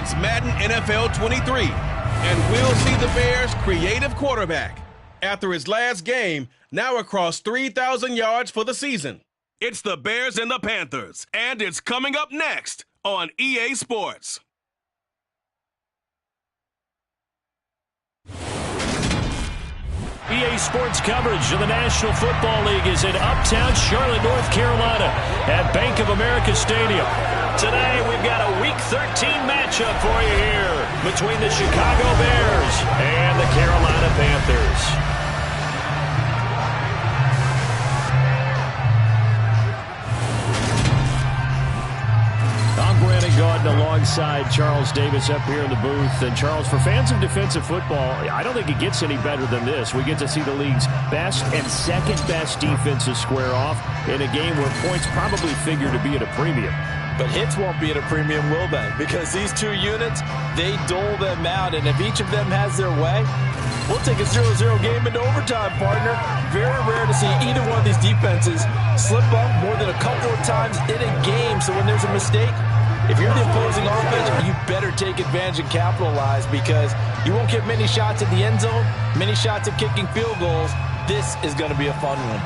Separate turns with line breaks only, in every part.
It's Madden NFL 23, and we'll see the Bears' creative quarterback after his last game, now across 3,000 yards for the season. It's the Bears and the Panthers, and it's coming up next on EA Sports.
EA Sports coverage of the National Football League is in uptown Charlotte, North Carolina at Bank of America Stadium. Today, we've got a Week 13 matchup for you here between the Chicago Bears and the Carolina Panthers. Gordon alongside Charles Davis up here in the booth. And Charles, for fans of defensive football, I don't think it gets any better than this. We get to see the league's best and second best defenses square off in a game where points probably figure to be at a premium.
But hits won't be at a premium, will they? Because these two units, they dole them out. And if each of them has their way, we'll take a 0-0 game into overtime, partner. Very rare to see either one of these defenses slip up more than a couple of times in a game. So when there's a mistake, if you're the opposing offense, you better take advantage and capitalize, because you won't get many shots at the end zone, many shots at kicking field goals. This is going to be a fun one.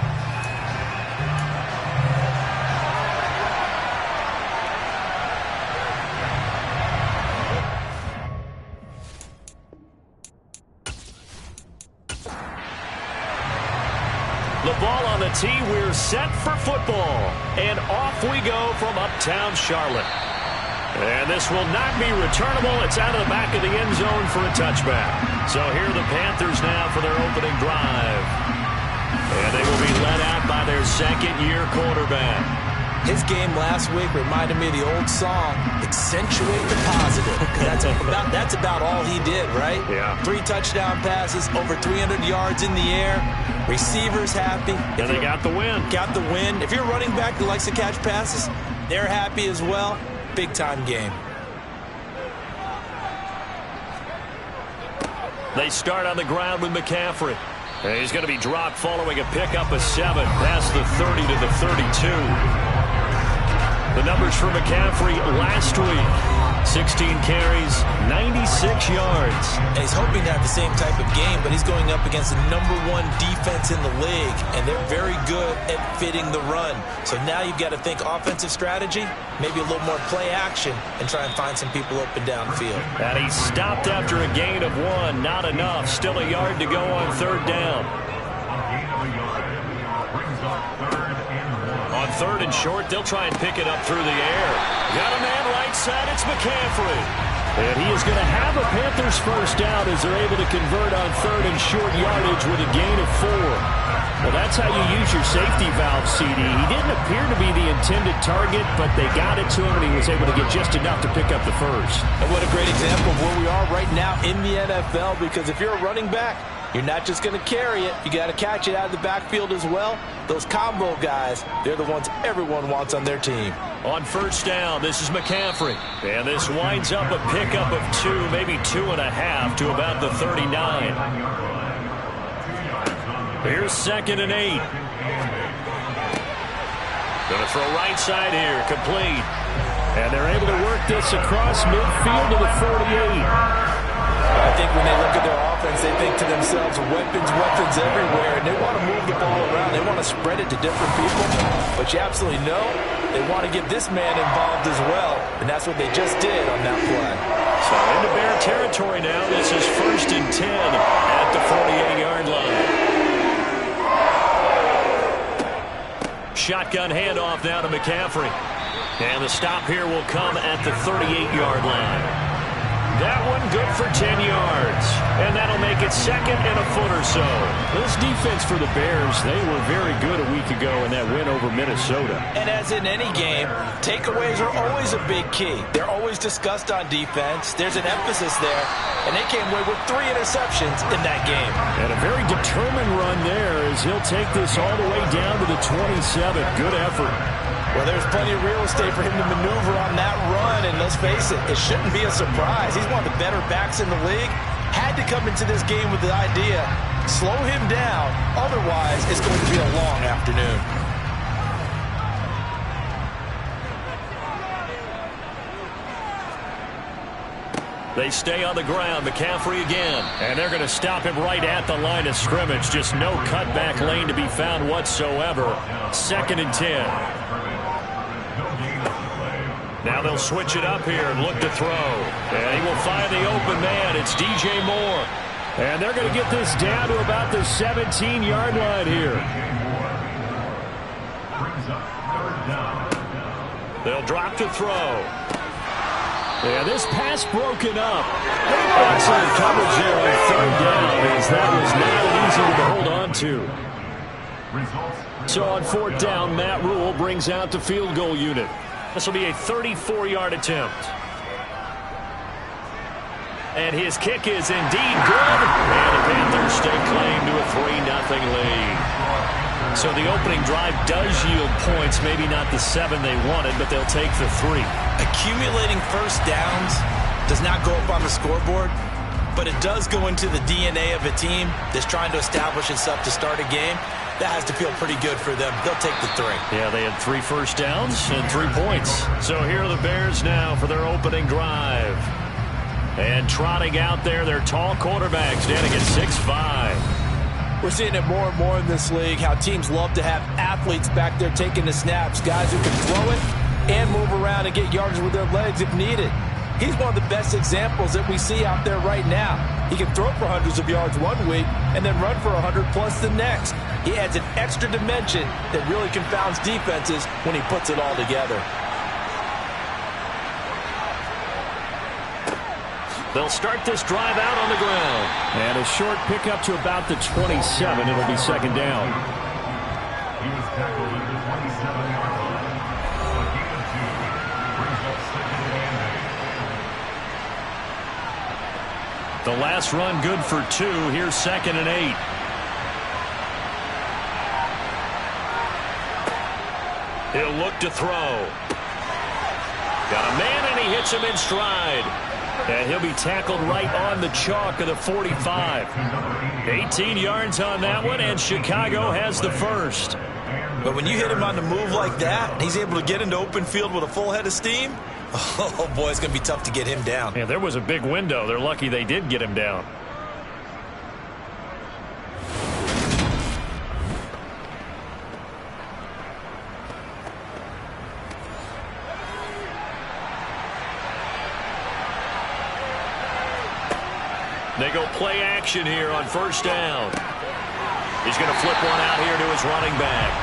The ball on the tee, we're set for football. And off we go from uptown Charlotte. And this will not be returnable. It's out of the back of the end zone for a touchback. So here are the Panthers now for their opening drive. And they will be led out by their second-year quarterback.
His game last week reminded me of the old song, Accentuate the Positive. That's about all he did, right?
Yeah.
3 touchdown passes, over 300 yards in the air. Receivers happy.
And they got the win.
Got the win. If you're a running back that likes to catch passes, they're happy as well. Big-time game.
They start on the ground with McCaffrey. And he's going to be dropped following a pickup of 7 past the 30 to the 32. The numbers for McCaffrey last week. 16 carries, 96 yards.
And he's hoping to have the same type of game, but he's going up against the #1 defense in the league, and they're very good at fitting the run. So now you've got to think offensive strategy, maybe a little more play action, and try and find some people up and down the field.
And he stopped after a gain of 1. Not enough. Still a yard to go on 3rd down. On 3rd and short, they'll try and pick it up through the air. Got a man right side, it's McCaffrey. And he is going to have a Panthers first down as they're able to convert on 3rd and short yardage with a gain of 4. Well, that's how you use your safety valve, CD. He didn't appear to be the intended target, but they got it to him, and he was able to get just enough to pick up the first.
And what a great example of where we are right now in the NFL, because if you're a running back, you're not just going to carry it. You got to catch it out of the backfield as well. Those combo guys, they're the ones everyone wants on their team.
On 1st down, this is McCaffrey. And this winds up a pickup of 2, maybe 2.5 to about the 39. Here's 2nd and 8. Going to throw right side here, complete. And they're able to work this across midfield to the 48.
I think when they look at their offense, they think to themselves, weapons everywhere, and they want to move the ball around. They want to spread it to different people, but you absolutely know they want to get this man involved as well, and that's what they just did on that play.
So into Bear territory now. This is 1st and 10 at the 48-yard line. Shotgun handoff now to McCaffrey. And the stop here will come at the 38-yard line. That one good for 10 yards. And that'll make it 2nd and a foot or so. This defense for the Bears, they were very good a week ago in that win over Minnesota.
And as in any game, takeaways are always a big key. They're always discussed on defense. There's an emphasis there. And they came away with 3 interceptions in that game.
And a very determined run there as he'll take this all the way down to the 27. Good effort.
Well, there's plenty of real estate for him to maneuver on that run, and let's face it, it shouldn't be a surprise. He's one of the better backs in the league. Had to come into this game with the idea, slow him down, otherwise it's going to be a long afternoon.
They stay on the ground. McCaffrey again. And they're going to stop him right at the line of scrimmage. Just no cutback lane to be found whatsoever. 2nd and 10. Now they'll switch it up here and look to throw. And he will find the open man. It's DJ Moore. And they're going to get this down to about the 17-yard line here. They'll drop to throw. Yeah, this pass broken up. Excellent coverage there on 3rd down, as that was not easy to hold on to. So on 4th down, Matt Rule brings out the field goal unit. This will be a 34-yard attempt. And his kick is indeed good. And the Panthers stake claim to a 3-0 lead. So the opening drive does yield points, maybe not the 7 they wanted, but they'll take the 3.
Accumulating first downs does not go up on the scoreboard, but it does go into the DNA of a team that's trying to establish itself to start a game. That has to feel pretty good for them. They'll take the 3.
Yeah, they had 3 first downs and 3 points. So here are the Bears now for their opening drive. And trotting out there, their tall quarterback standing at 6'5".
We're seeing it more and more in this league, how teams love to have athletes back there taking the snaps, guys who can throw it and move around and get yardage with their legs if needed. He's one of the best examples that we see out there right now. He can throw for hundreds of yards one week and then run for 100+ the next. He adds an extra dimension that really confounds defenses when he puts it all together.
They'll start this drive out on the ground. And a short pickup to about the 27. It'll be 2nd down.
He was tackled at the 27-yard line. A gain of 2 brings up 2nd and 8.
The last run good for 2. Here's 2nd and 8. He'll look to throw. Got a man and he hits him in stride. And he'll be tackled right on the chalk of the 45. 18 yards on that one, and Chicago has the first.
But when you hit him on the move like that, and he's able to get into open field with a full head of steam, oh boy, it's going to be tough to get him down.
Yeah, there was a big window. They're lucky they did get him down. They go play action here on 1st down. He's going to flip one out here to his running back.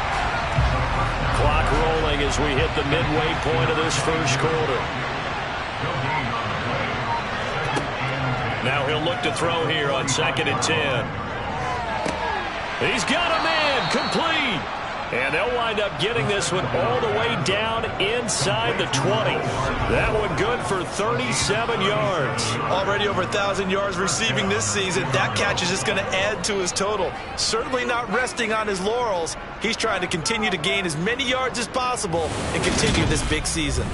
Clock rolling as we hit the midway point of this 1st quarter. Now he'll look to throw here on 2nd and 10. He's got a man, complete. And they'll wind up getting this one all the way down inside the 20. That one good for 37 yards.
Already over 1,000 yards receiving this season. That catch is just going to add to his total. Certainly not resting on his laurels. He's trying to continue to gain as many yards as possible and continue this big season.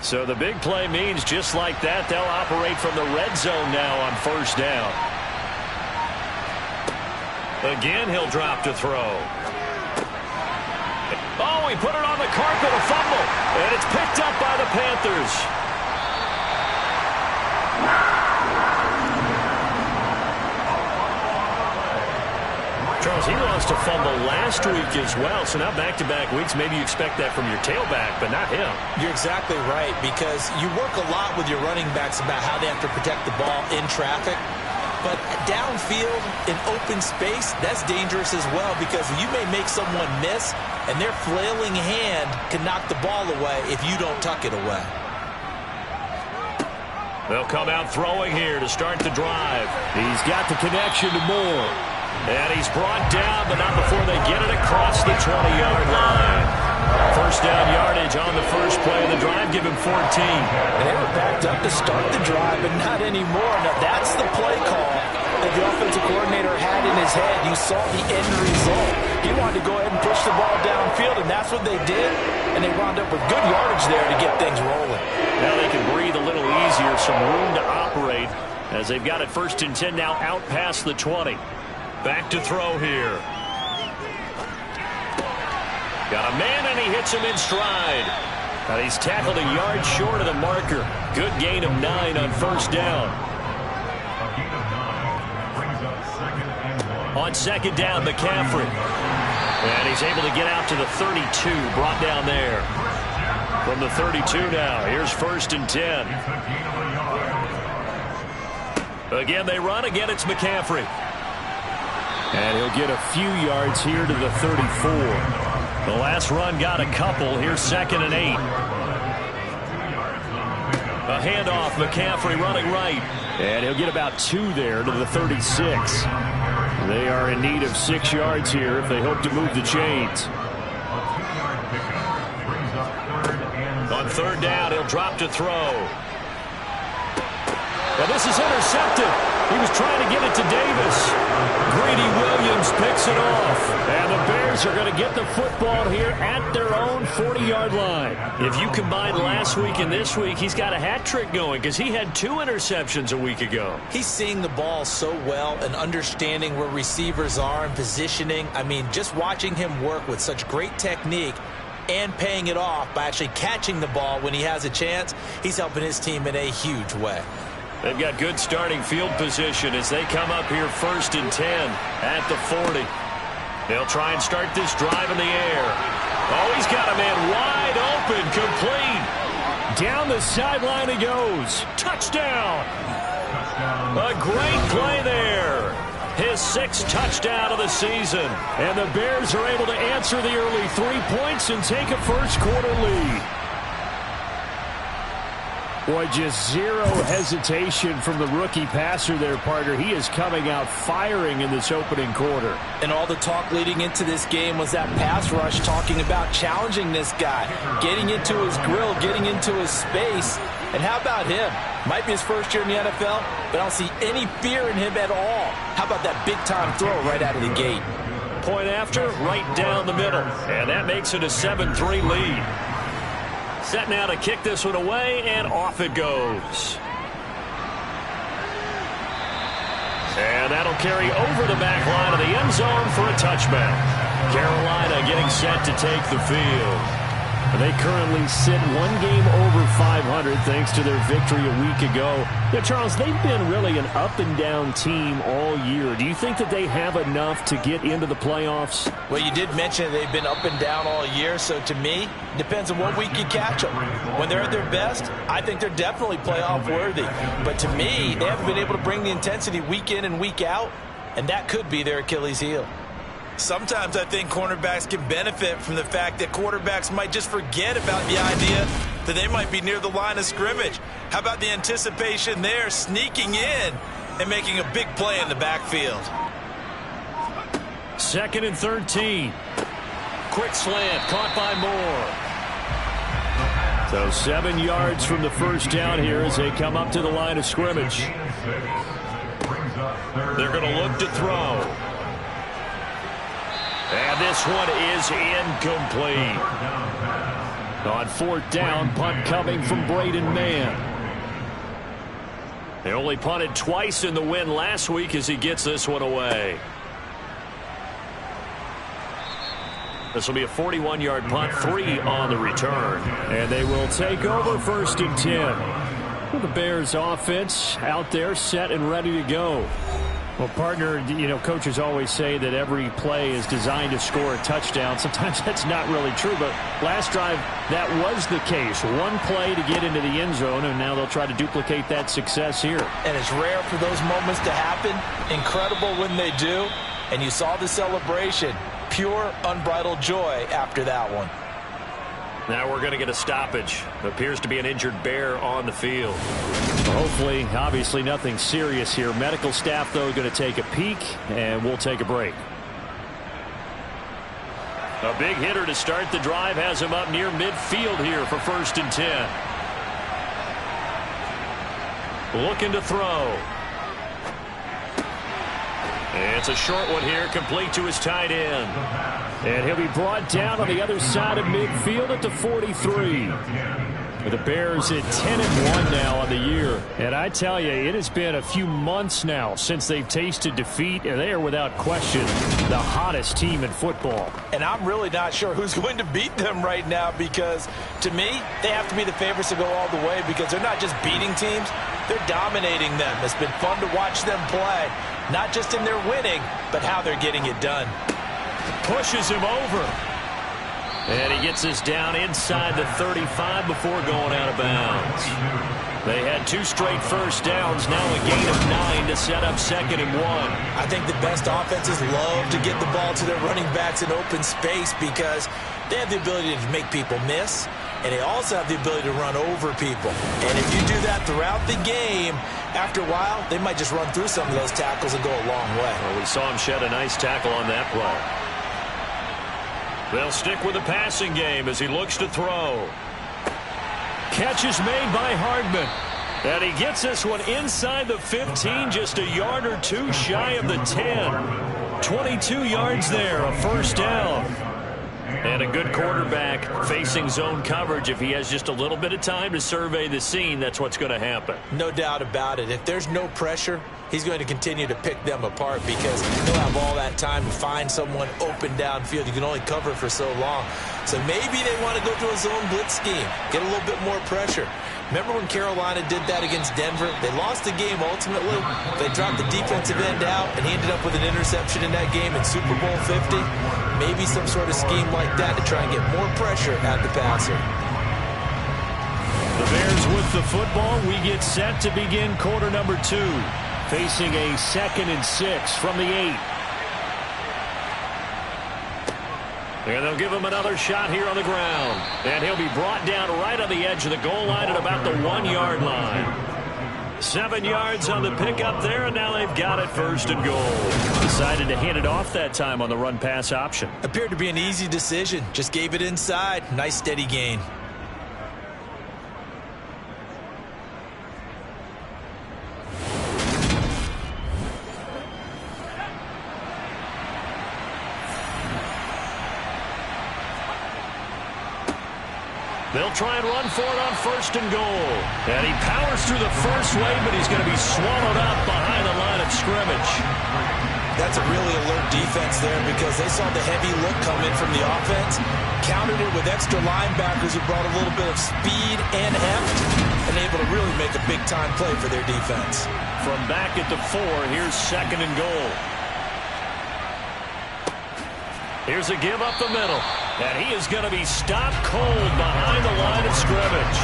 So the big play means just like that, they'll operate from the red zone now on 1st down. Again, he'll drop to throw. Oh, he put it on the carpet, a fumble, and it's picked up by the Panthers. Charles, he lost a fumble last week as well, so now back-to-back weeks, maybe you expect that from your tailback, but not him.
You're exactly right, because you work a lot with your running backs about how they have to protect the ball in traffic. But downfield, in open space, that's dangerous as well, because you may make someone miss, and their flailing hand can knock the ball away if you don't tuck it away.
They'll come out throwing here to start the drive. He's got the connection to Moore. And he's brought down, but not before they get it across the 20-yard line. 1st down yardage on the first play of the drive, give him 14.
And they were backed up to start the drive, but not anymore. Now, that's the play call that the offensive coordinator had in his head. You saw the end result. He wanted to go ahead and push the ball downfield, and that's what they did. And they wound up with good yardage there to get things rolling.
Now they can breathe a little easier, some room to operate, as they've got it 1st and 10 now out past the 20. Back to throw here. Got a man, and he hits him in stride. And he's tackled a yard short of the marker. Good gain of 9 on first down.
A gain of 9 brings up 2nd and 1.
On second down, McCaffrey. And he's able to get out to the 32, brought down there. From the 32 now, here's 1st and 10. Again, they run. Again, it's McCaffrey. And he'll get a few yards here to the 34. The last run got a couple. Here's 2nd and 8. A handoff, McCaffrey running right. And he'll get about 2 there to the 36. They are in need of 6 yards here if they hope to move the chains. On third down, he'll drop to throw. Well, this is intercepted. He was trying to get it to Davis. Greedy Williams picks it off. And the Bears are going to get the football here at their own 40-yard line. If you combine last week and this week, he's got a hat trick going because he had 2 interceptions a week ago.
He's seeing the ball so well and understanding where receivers are and positioning. I mean, just watching him work with such great technique and paying it off by actually catching the ball when he has a chance, he's helping his team in a huge way.
They've got good starting field position as they come up here 1st and 10 at the 40. They'll try and start this drive in the air. Oh, he's got a man wide open, complete. Down the sideline he goes. Touchdown. A great play there. His 6th touchdown of the season. And the Bears are able to answer the early 3 points and take a first quarter lead. Boy, just zero hesitation from the rookie passer there, partner. He is coming out firing in this opening quarter.
And all the talk leading into this game was that pass rush talking about challenging this guy, getting into his grill, getting into his space. And how about him? Might be his first year in the NFL, but I don't see any fear in him at all. How about that big-time throw right out of the gate?
Point after, right down the middle. And that makes it a 7-3 lead. Set now to kick this one away, and off it goes. And that'll carry over the back line of the end zone for a touchback. Carolina getting set to take the field. They currently sit 1 game over 500 thanks to their victory a week ago. Yeah, Charles, they've been really an up-and-down team all year. Do you think that they have enough to get into the playoffs?
Well, you did mention they've been up and down all year, so to me, it depends on what week you catch them. When they're at their best, I think they're definitely playoff-worthy. But to me, they haven't been able to bring the intensity week in and week out, and that could be their Achilles heel. Sometimes I think cornerbacks can benefit from the fact that quarterbacks might just forget about the idea that they might be near the line of scrimmage. How about the anticipation there, sneaking in and making a big play in the backfield?
2nd and 13. Quick slant, caught by Moore. So 7 yards from the first down here as they come up to the line of scrimmage. They're going to look to throw. And this one is incomplete. On 4th down, punt coming from Braden Mann. They only punted twice in the win last week as he gets this one away. This will be a 41-yard punt, 3 on the return. And they will take over 1st and 10. Well, the Bears offense out there set and ready to go. Well, partner, you know, coaches always say that every play is designed to score a touchdown. Sometimes that's not really true, but last drive, that was the case. 1 play to get into the end zone, and now they'll try to duplicate that success here.
And it's rare for those moments to happen. Incredible when they do. And you saw the celebration. Pure, unbridled joy after that one.
Now we're going to get a stoppage. Appears to be an injured Bear on the field. Hopefully, obviously nothing serious here. Medical staff, though, going to take a peek, and we'll take a break. A big hitter to start the drive has him up near midfield here for 1st and 10. Looking to throw. It's a short one here, complete to his tight end. And he'll be brought down on the other side of midfield at the 43. The Bears at 10-1 now on the year. And I tell you, it has been a few months now since they've tasted defeat, and they are without question the hottest team in football.
And I'm really not sure who's going to beat them right now, because to me, they have to be the favorites to go all the way, because they're not just beating teams, they're dominating them. It's been fun to watch them play, not just in their winning, but how they're getting it done.
Pushes him over. And he gets us down inside the 35 before going out of bounds. They had 2 straight first downs, now a gain of 9 to set up 2nd and 1.
I think the best offenses love to get the ball to their running backs in open space, because they have the ability to make people miss, and they also have the ability to run over people. And if you do that throughout the game, after a while, they might just run through some of those tackles and go a long way.
Well, we saw him shed a nice tackle on that play. They'll stick with the passing game as he looks to throw. Catch is made by Hardman. And he gets this one inside the 15, just a yard or 2 shy of the 10. 22 yards there, a first down. And a good quarterback facing zone coverage. If he has just a little bit of time to survey the scene, that's what's going to happen.
No doubt about it. If there's no pressure, he's going to continue to pick them apart, because he'll have all that time to find someone open downfield. You can only cover for so long. So maybe they want to go to a zone blitz scheme, get a little bit more pressure. Remember when Carolina did that against Denver? They lost the game ultimately. They dropped the defensive end out, and he ended up with an interception in that game in Super Bowl 50. Maybe some sort of scheme like that to try and get more pressure at the passer.
The Bears with the football. We get set to begin quarter number 2. Facing a 2nd and 6 from the 8. And they'll give him another shot here on the ground. And he'll be brought down right on the edge of the goal line at about the 1-yard line. 7 yards on the pickup there, and now they've got it 1st and goal. Decided to hand it off that time on the run-pass option.
Appeared to be an easy decision. Just gave it inside. Nice steady gain.
They'll try and run for it on 1st and goal. And he powers through the first wave, but he's going to be swallowed up behind the line of scrimmage.
That's a really alert defense there, because they saw the heavy look come in from the offense, countered it with extra linebackers who brought a little bit of speed and heft, and able to really make a big-time play for their defense.
From back at the 4, here's 2nd and goal. Here's a give up the middle. And he is going to be stopped cold behind the line of scrimmage.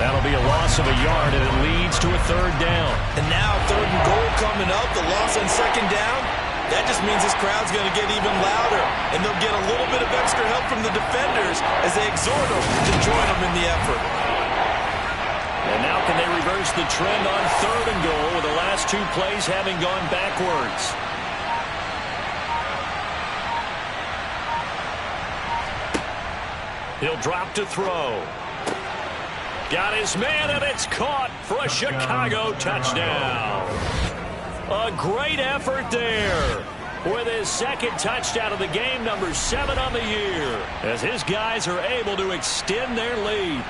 That'll be a loss of a yard, and it leads to a 3rd down.
And now 3rd and goal coming up. The loss on 2nd down. That just means this crowd's going to get even louder. And they'll get a little bit of extra help from the defenders as they exhort them to join them in the effort.
And now can they reverse the trend on 3rd and goal, with the last 2 plays having gone backwards? He'll drop to throw. Got his man, and it's caught for a Chicago touchdown. A great effort there, with his 2nd touchdown of the game, number 7 on the year, as his guys are able to extend their lead.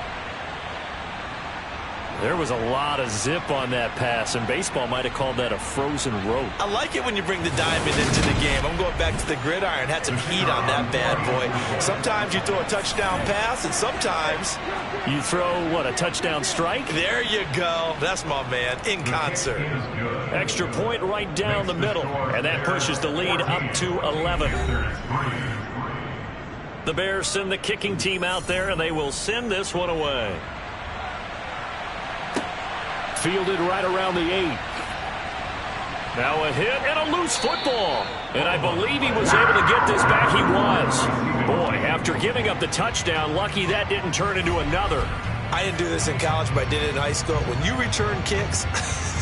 There was a lot of zip on that pass, and baseball might have called that a frozen rope.
I like it when you bring the diamond into the game. I'm going back to the gridiron. Had some heat on that bad boy. Sometimes you throw a touchdown pass, and sometimes
you throw, what, a touchdown strike?
There you go. That's my man, in concert.
Extra point right down the middle, and that pushes the lead up to 11. The Bears send the kicking team out there, and they will send this one away. Fielded right around the 8. Now a hit and a loose football. And I believe he was able to get this back. He was. Boy, after giving up the touchdown, lucky that didn't turn into another.
I didn't do this in college, but I did it in high school. When you return kicks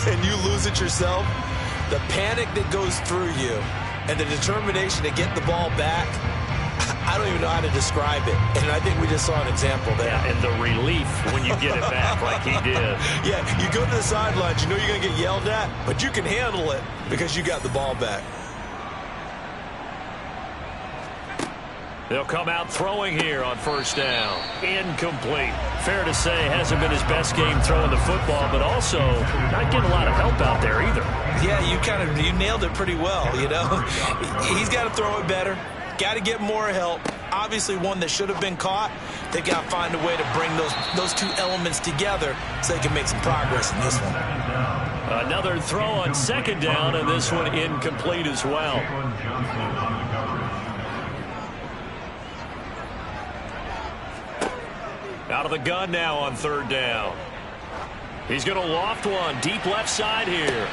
and you lose it yourself, the panic that goes through you and the determination to get the ball back, I don't even know how to describe it. And I think we just saw an example there.
Yeah, and the relief when you get it back like he did.
Yeah, you go to the sidelines, you know you're going to get yelled at, but you can handle it because you got the ball back.
They'll come out throwing here on first down. Incomplete. Fair to say, hasn't been his best game throwing the football, but also not getting a lot of help out there either.
Yeah, you nailed it pretty well, you know. He's got to throw it better. Got to get more help. Obviously one that should have been caught. They've got to find a way to bring those two elements together so they can make some progress in this one.
Another throw on second down, and this one incomplete as well. Out of the gun now on third down. He's going to loft one deep left side here.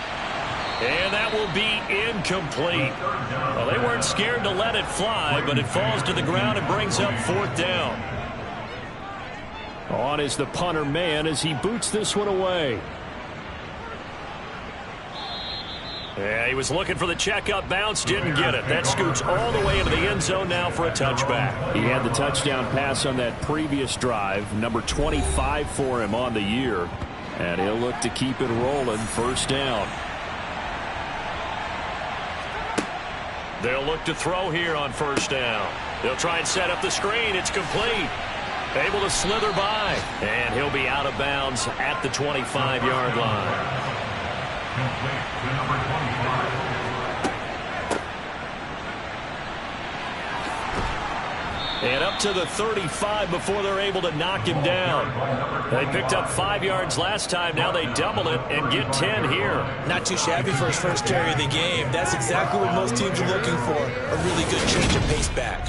And that will be incomplete. Well, they weren't scared to let it fly, but it falls to the ground and brings up fourth down. On is the punter man as he boots this one away. Yeah, he was looking for the checkup bounce, didn't get it. That scoots all the way into the end zone now for a touchback.
He had the touchdown pass on that previous drive, number 25 for him on the year. And he'll look to keep it rolling, first down.
They'll look to throw here on first down. They'll try and set up the screen. It's complete. Able to slither by. And he'll be out of bounds at the 25-yard line.
Complete to number 25.
And up to the 35 before they're able to knock him down. They picked up 5 yards last time. Now they double it and get 10 here.
Not too shabby for his first carry of the game. That's exactly what most teams are looking for. A really good change of pace back.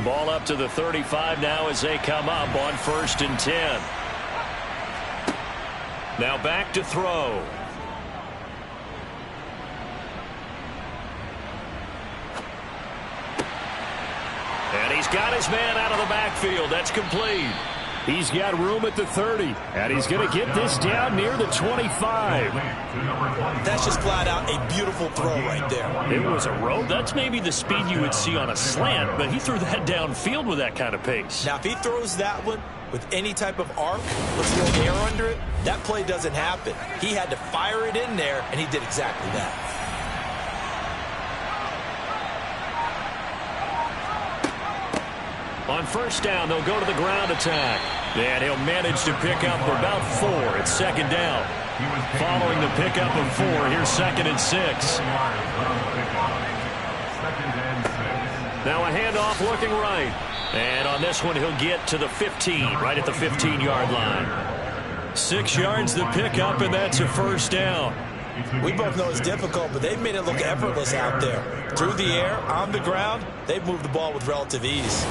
Ball up to the 35 now as they come up on 1st and 10. Now back to throw. And he's got his man out of the backfield. That's complete.
He's got room at the 30, and he's going to get this down near the 25.
That's just flat out a beautiful throw right there.
It was a rope. That's maybe the speed you would see on a slant, but he threw that downfield with that kind of pace.
Now, if he throws that one with any type of arc, with a little air under it, that play doesn't happen. He had to fire it in there, and he did exactly that.
On first down, they'll go to the ground attack. And he'll manage to pick up about 4. It's second down. Following the pickup of 4, here's 2nd and 6. Now a handoff looking right. And on this one, he'll get to the 15, right at the 15-yard line. 6 yards the pickup, and that's a first down.
We both know it's difficult, but they've made it look effortless out there. Through the air, on the ground, they've moved the ball with relative ease.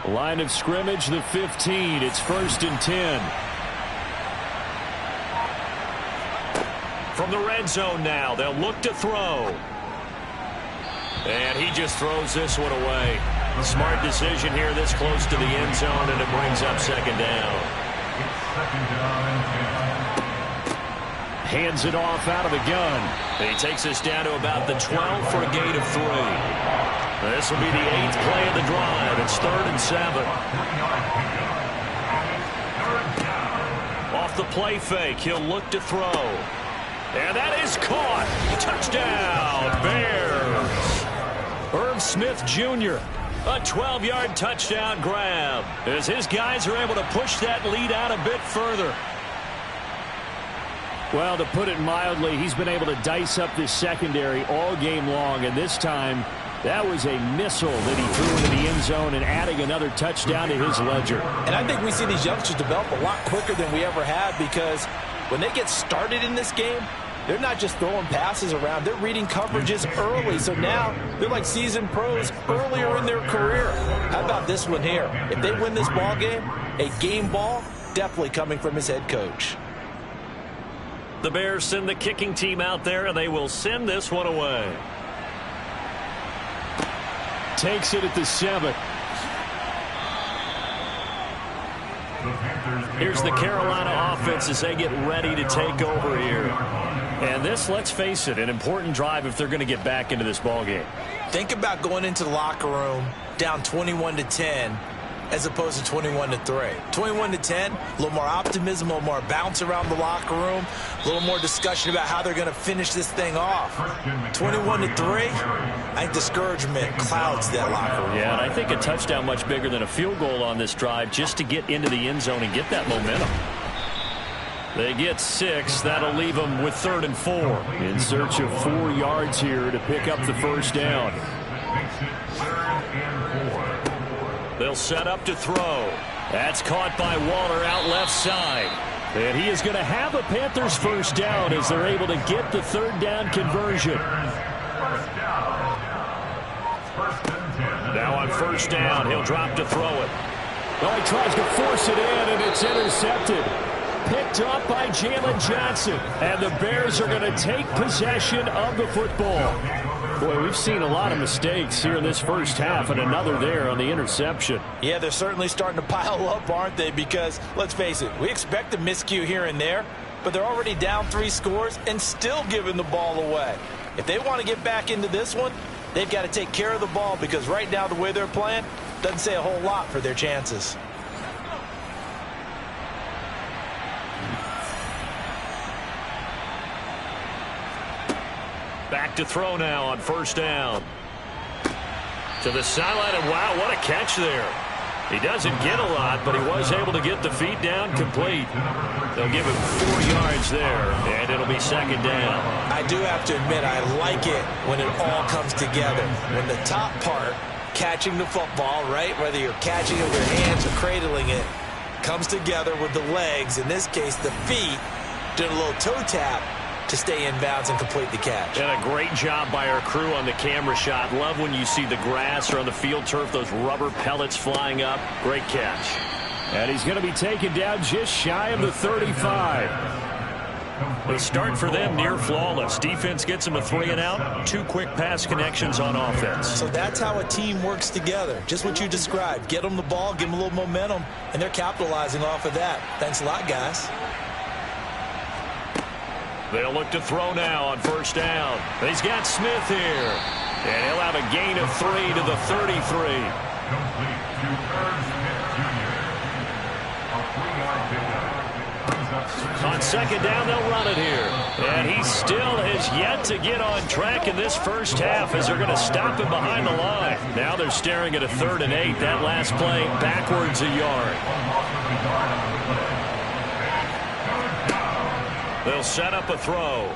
Line of scrimmage, the 15. It's 1st and 10.
From the red zone now, they'll look to throw. And he just throws this one away. Smart decision here this close to the end zone, and it brings up second down.
Hands it off out of the gun.
He takes us down to about the 12 for a gain of 3. This will be the 8th play of the drive. It's 3rd and 7. Off the play fake, he'll look to throw. And that is caught. Touchdown, Bears. Irv Smith Jr., a 12-yard touchdown grab as his guys are able to push that lead out a bit further.
Well, to put it mildly, he's been able to dice up this secondary all game long, and this time that was a missile that he threw into the end zone and adding another touchdown to his ledger.
And I think we see these youngsters develop a lot quicker than we ever have, because when they get started in this game, they're not just throwing passes around. They're reading coverages early. So now they're like seasoned pros earlier in their career. How about this one here? If they win this ball game, a game ball, definitely coming from his head coach.
The Bears send the kicking team out there, and they will send this one away.
Takes it at the 7.
Here's the Carolina offense as they get ready to take over here.
And this, let's face it, an important drive if they're going to get back into this ballgame.
Think about going into the locker room down 21-10 as opposed to 21-3. 21-10, a little more optimism, a little more bounce around the locker room, a little more discussion about how they're going to finish this thing off. 21-3, I think discouragement clouds that locker room.
Yeah, and I think a touchdown much bigger than a field goal on this drive just to get into the end zone and get that momentum. They get 6. That'll leave them with 3rd and 4. In search of 4 yards here to pick up the first down. They'll set up to throw. That's caught by Waller out left side. And he is going to have a Panthers first down as they're able to get the 3rd down conversion. Now on first down, he'll drop to throw it. Well, he tries to force it in, and it's intercepted. Picked up by Jalen Johnson. And the Bears are going to take possession of the football. Boy, we've seen a lot of mistakes here in this first half, and another there on the interception.
Yeah, they're certainly starting to pile up, aren't they? Because, let's face it, we expect a miscue here and there, but they're already down 3 scores and still giving the ball away. If they want to get back into this one, they've got to take care of the ball, because right now the way they're playing doesn't say a whole lot for their chances.
Back to throw now on first down. To the sideline, and wow, what a catch there. He doesn't get a lot, but he was able to get the feet down complete. They'll give him 4 yards there, and it'll be 2nd down.
I do have to admit, I like it when it all comes together. When the top part, catching the football, right, whether you're catching it with your hands or cradling it, comes together with the legs, in this case the feet, doing a little toe tap to stay in bounds and complete the catch.
And a great job by our crew on the camera shot. Love when you see the grass or on the field turf, those rubber pellets flying up. Great catch. And he's going to be taken down just shy of the 35. The start for them near flawless. Defense gets them a 3 and out. 2 quick pass connections on offense.
So that's how a team works together. Just what you described. Get them the ball, give them a little momentum, and they're capitalizing off of that. Thanks a lot, guys.
They'll look to throw now on first down. He's got Smith here. And he'll have a gain of 3 to the 33. On second down, they'll run it here. And he still has yet to get on track in this first half as they're going to stop him behind the line. Now they're staring at a 3rd and 8. That last play backwards a yard. They'll set up a throw.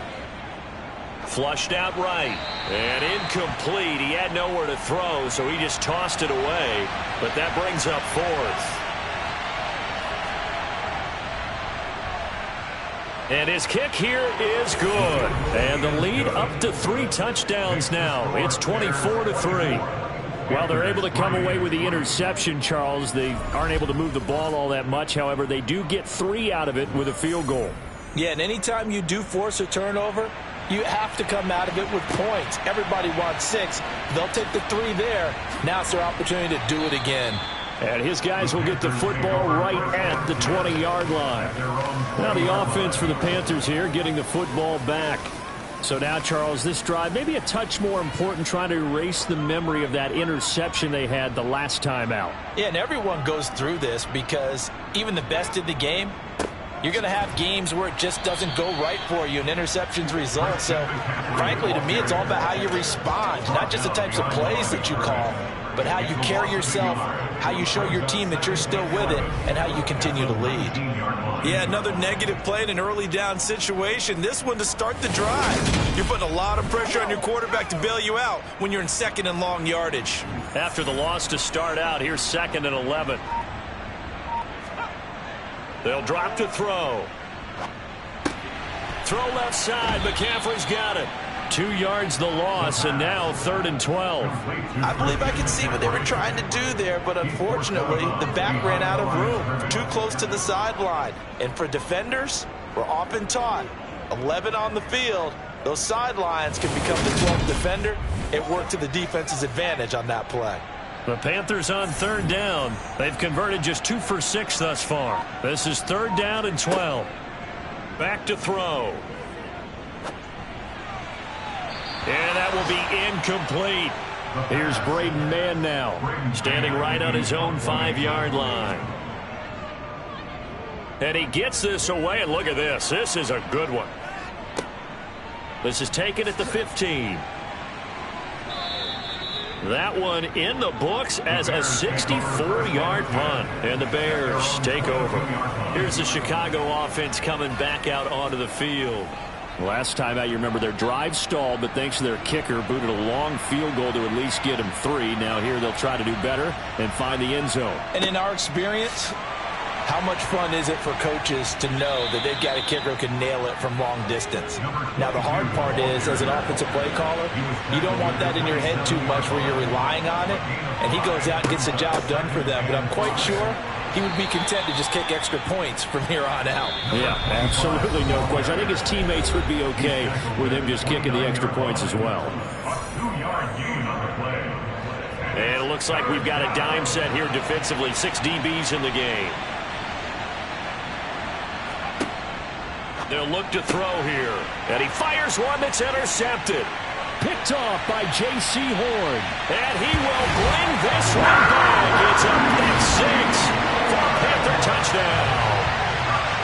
Flushed out right. And incomplete. He had nowhere to throw, so he just tossed it away. But that brings up 4th. And his kick here is good. And the lead up to 3 touchdowns now. It's 24-3. While they're able to come away with the interception, Charles, they aren't able to move the ball all that much. However, they do get 3 out of it with a field goal.
Yeah, and anytime you do force a turnover, you have to come out of it with points. Everybody wants 6. They'll take the 3 there. Now it's their opportunity to do it again.
And his guys will get the football right at the 20-yard line. Now the offense for the Panthers here, getting the football back. So now, Charles, this drive maybe a touch more important, trying to erase the memory of that interception they had the last time out.
Yeah, and everyone goes through this because even the best in the game, you're going to have games where it just doesn't go right for you and interceptions result. So, frankly, to me, it's all about how you respond, not just the types of plays that you call, but how you carry yourself, how you show your team that you're still with it, and how you continue to lead. Yeah, another negative play in an early down situation. This one to start the drive. You're putting a lot of pressure on your quarterback to bail you out when you're in 2nd and long yardage.
After the loss to start out, here's 2nd and 11. They'll drop to throw. Throw left side. McCaffrey's got it. 2 yards the loss, and now 3rd and 12.
I believe I can see what they were trying to do there, but unfortunately, the back ran out of room. Too close to the sideline. And for defenders, we're often taught, 11 on the field, those sidelines can become the 12th defender. It worked to the defense's advantage on that play.
The Panthers on 3rd down. They've converted just 2 for 6 thus far. This is 3rd down and 12. Back to throw. will be incomplete. Here's Braden Mann now, standing right on his own 5-yard line. And he gets this away, and look at this. This is a good one. This is taken at the 15. That one in the books as a 64-yard punt. And the Bears take over. Here's the Chicago offense coming back out onto the field. Last time out, you remember their drive stalled, but thanks to their kicker, booted a long field goal to at least get them 3. Now here they'll try to do better and find the end zone.
And in our experience, how much fun is it for coaches to know that they've got a kicker who can nail it from long distance? Now, the hard part is, as an offensive play caller, you don't want that in your head too much where you're relying on it, and he goes out and gets the job done for them. But I'm quite sure he would be content to just kick extra points from here on out.
Yeah, absolutely no question. I think his teammates would be okay with him just kicking the extra points as well. And it looks like we've got a dime set here defensively. 6 DBs in the game. They'll look to throw here. And he fires one that's intercepted. Picked off by J.C. Horn. And he will bring this one back. It's a pick 6 for a Panther touchdown.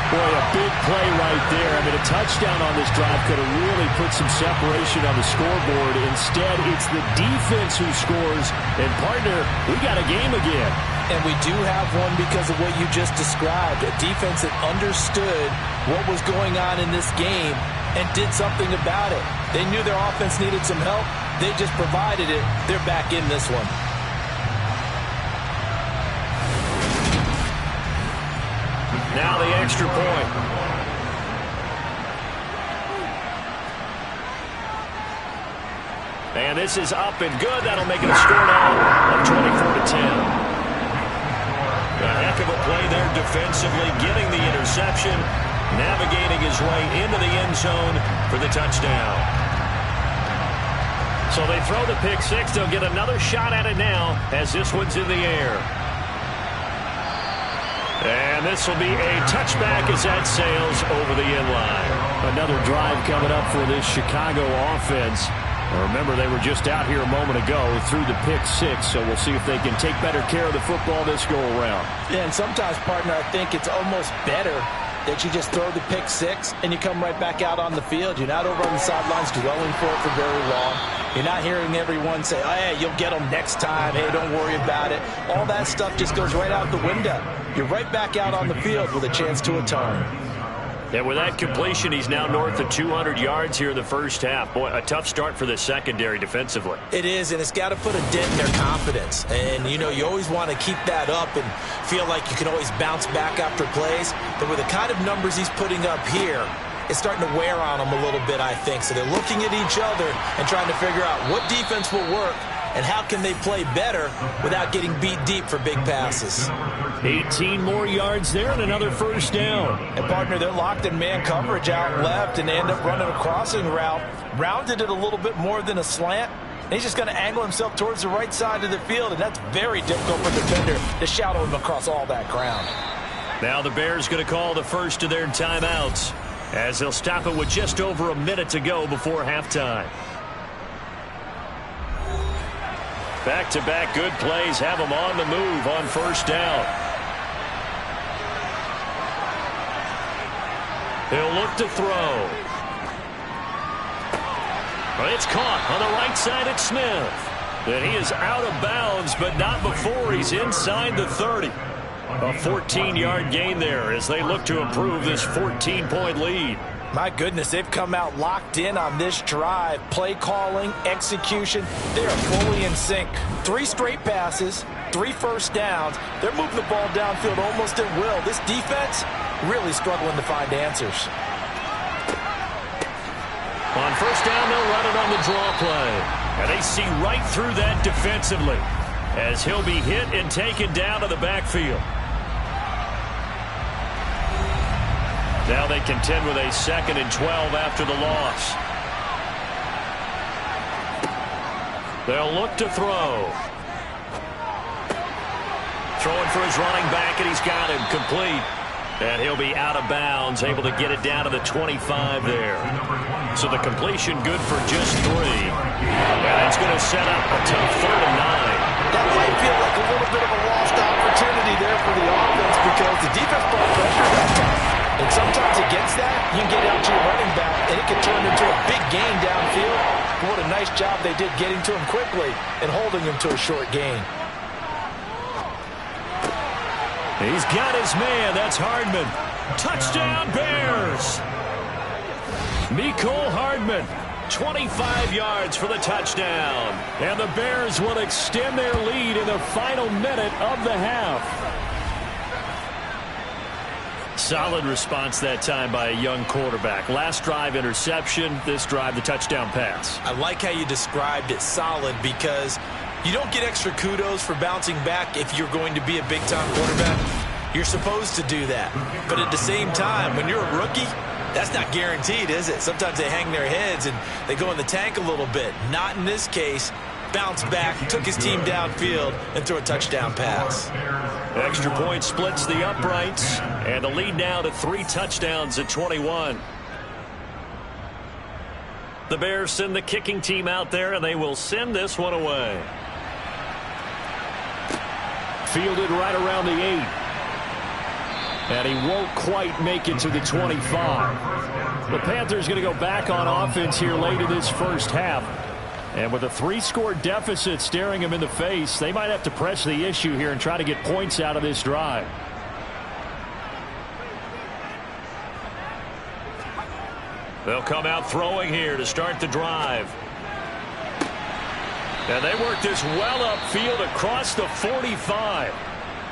Boy, a big play right there. I mean, a touchdown on this drive could have really put some separation on the scoreboard. Instead, it's the defense who scores. And, partner, we got a game again.
And we do have one because of what you just described. A defense that understood what was going on in this game and did something about it. They knew their offense needed some help. They just provided it. They're back in this one.
Now the extra point. And this is up and good. That'll make it a score now of 24-10. A heck of a play there defensively, getting the interception, navigating his way into the end zone for the touchdown. So they throw the pick 6. They'll get another shot at it now as this one's in the air. And this will be a touchback as that sails over the end line. Another drive coming up for this Chicago offense. Remember, they were just out here a moment ago through the pick 6, so we'll see if they can take better care of the football this go-around.
Yeah, and sometimes, partner, I think it's almost better that you just throw the pick 6 and you come right back out on the field. You're not over on the sidelines dwelling for it for very long. You're not hearing everyone say, oh, hey, you'll get them next time. Hey, don't worry about it. All that stuff just goes right out the window. You're right back out on the field with a chance to atone.
And with that completion, he's now north of 200 yards here in the first half. Boy, a tough start for the secondary defensively.
It is, and it's got to put a dent in their confidence. And, you know, you always want to keep that up and feel like you can always bounce back after plays. But with the kind of numbers he's putting up here, it's starting to wear on them a little bit, I think. So they're looking at each other and trying to figure out what defense will work and how can they play better without getting beat deep for big passes.
18 more yards there and another first down.
And, partner, they're locked in man coverage out left, and they end up running a crossing route. Rounded it a little bit more than a slant. And he's just going to angle himself towards the right side of the field, and that's very difficult for the defender to shadow him across all that ground.
Now the Bears going to call the first of their timeouts as they'll stop it with just over a minute to go before halftime. Back-to-back good plays have them on the move on first down. He'll look to throw. It's caught on the right side at Smith. And he is out of bounds, but not before he's inside the 30. A 14-yard gain there as they look to improve this 14-point lead.
My goodness, they've come out locked in on this drive. Play calling, execution, they are fully in sync. 3 straight passes, 3 first downs. They're moving the ball downfield almost at will. This defense really struggling to find answers.
On first down, they'll run it on the draw play. And they see right through that defensively as he'll be hit and taken down to the backfield. Now they contend with a 2nd and 12 after the loss. They'll look to throw. Throwing for his running back, and he's got him complete. And he'll be out of bounds, able to get it down to the 25 there. So the completion good for just 3. And that's going to set up a tough 3rd and 9.
That might feel like a little bit of a lost opportunity there for the offense because the defense brought pressure that time. And sometimes against that, you can get out to your running back, and it can turn into a big gain downfield. What a nice job they did getting to him quickly and holding him to a short gain.
He's got his man. That's Hardman. Touchdown, Bears. Mecole Hardman, 25 yards for the touchdown. And the Bears will extend their lead in the final minute of the half. Solid response that time by a young quarterback. Last drive, interception. This drive, the touchdown pass.
I like how you described it, solid, because you don't get extra kudos for bouncing back if you're going to be a big-time quarterback. You're supposed to do that. But at the same time, when you're a rookie, that's not guaranteed, is it? Sometimes they hang their heads and they go in the tank a little bit. Not in this case. Bounced back, took his team downfield, and threw a touchdown pass.
Extra point splits the uprights, and the lead now to 3 touchdowns at 21. The Bears send the kicking team out there, and they will send this one away. Fielded right around the 8. And he won't quite make it to the 25. The Panthers going to go back on offense here late in this first half. And with a 3-score deficit staring him in the face, they might have to press the issue here and try to get points out of this drive. They'll come out throwing here to start the drive. And they work this well upfield across the 45.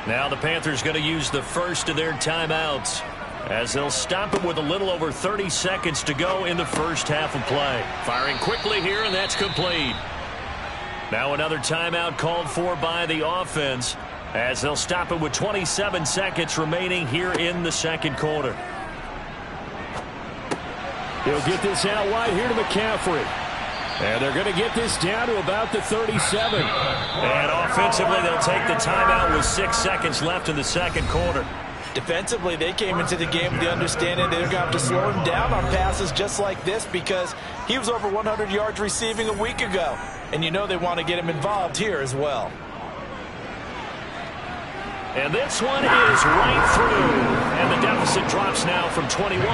Now the Panthers going to use the first of their timeouts, as they'll stop it with a little over 30 seconds to go in the first half of play. Firing quickly here, and that's complete. Now another timeout called for by the offense, as they'll stop it with 27 seconds remaining here in the second quarter. He'll get this out wide here to McCaffrey. And they're going to get this down to about the 37. And offensively, they'll take the timeout with 6 seconds left in the second quarter.
Defensively, they came into the game with the understanding they're going to have to slow him down on passes just like this because he was over 100 yards receiving a week ago. And you know they want to get him involved here as well.
And this one is right through. And the deficit drops now from 21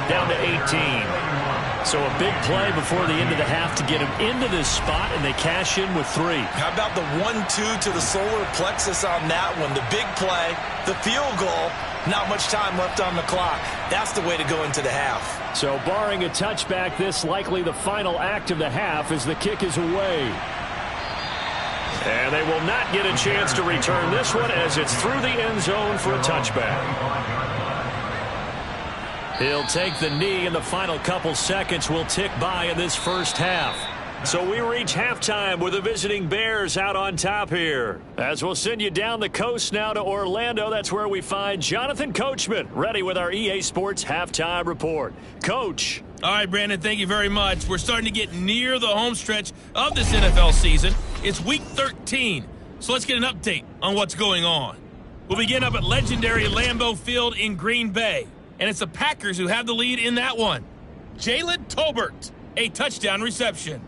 down to 18. So a big play before the end of the half to get him into this spot, and they cash in with 3.
How about the 1-2 to the solar plexus on that one? The big play, the field goal, not much time left on the clock. That's the way to go into the half.
So barring a touchback, this likely the final act of the half as the kick is away. And they will not get a chance to return this one as it's through the end zone for a touchback. He'll take the knee, and the final couple seconds will tick by in this first half. So we reach halftime with the visiting Bears out on top here. As we'll send you down the coast now to Orlando, that's where we find Jonathan Coachman, ready with our EA Sports Halftime Report. Coach.
All right, Brandon, thank you very much. We're starting to get near the home stretch of this NFL season. It's Week 13, so let's get an update on what's going on. We'll begin up at legendary Lambeau Field in Green Bay. And it's the Packers who have the lead in that one. Jalen Tolbert, a touchdown reception.